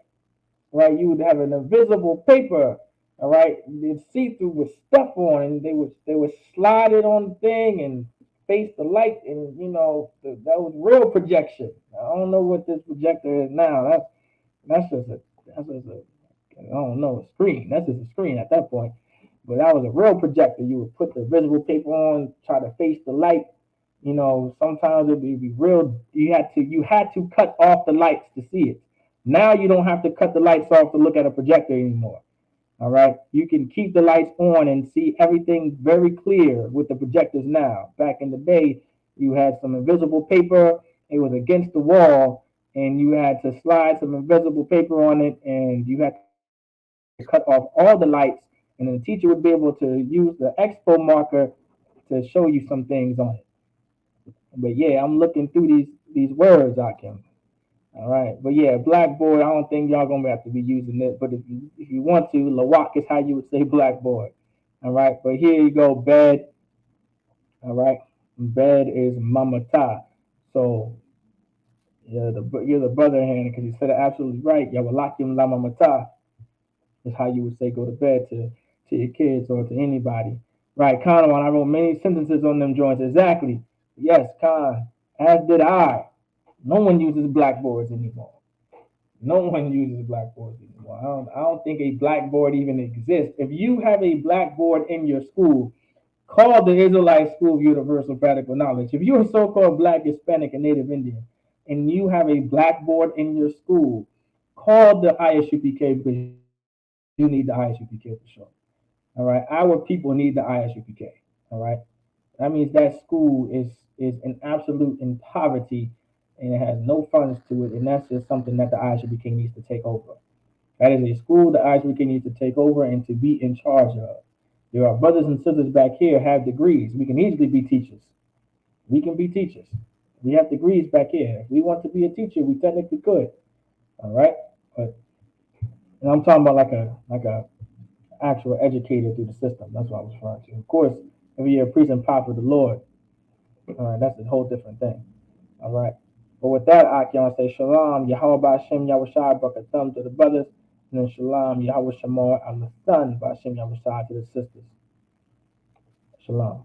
Right? You would have an invisible paper, all right, they'd see through with stuff on, and they would slide it on the thing and face the light, and that was real projection. I don't know what this projector is now. That's just a I don't know, a screen. That's just a screen at that point. But that was a real projector. You would put the visible paper on, try to face the light. Sometimes it would be real. You had to cut off the lights to see it. Now you don't have to cut the lights off to look at a projector anymore. All right, you can keep the lights on and see everything very clear with the projectors now. Back in the day, you had some invisible paper. It was against the wall, and you had to slide some invisible paper on it, and you had to cut off all the lights, and then the teacher would be able to use the expo marker to show you some things on it. But yeah, I'm looking through these words, I can. All right, but yeah, blackboard. I don't think y'all gonna have to be using it, but if you want to, lawak is how you would say blackboard. All right, but here you go, bed. All right, bed is mamata. So you're the brother hand because you said it absolutely right. Yawalakim la mamata is how you would say go to bed to your kids or to anybody. Right, Khan. I wrote many sentences on them joints. Exactly. Yes, Khan. As did I. No one uses blackboards anymore. No one uses blackboards anymore. I don't think a blackboard even exists. If you have a blackboard in your school, call the Israelite School of Universal Practical Knowledge. If you're a so-called Black, Hispanic, and Native Indian, and you have a blackboard in your school, call the ISUPK because you need the ISUPK for sure. All right, our people need the ISUPK. All right, that means that school is an absolute in poverty and it has no funds to it, and that's just something that the ISUPK needs to take over. That is a school the ISUPK needs to take over and to be in charge of. There are brothers and sisters back here have degrees. We can easily be teachers. We can be teachers. We have degrees back here. If we want to be a teacher, we technically could. All right, but and I'm talking about like a actual educator through the system. That's what I was referring to. Of course, every year priest and prophet of the Lord. All right, that's a whole different thing. All right. But with that, I can say Shalom, Yahweh Ba'Shem Yahushai, Barakatham to the brothers, and then Shalom, Yahweh Shamar, al Son, Ba'Shem Yahushai to the sisters. Shalom.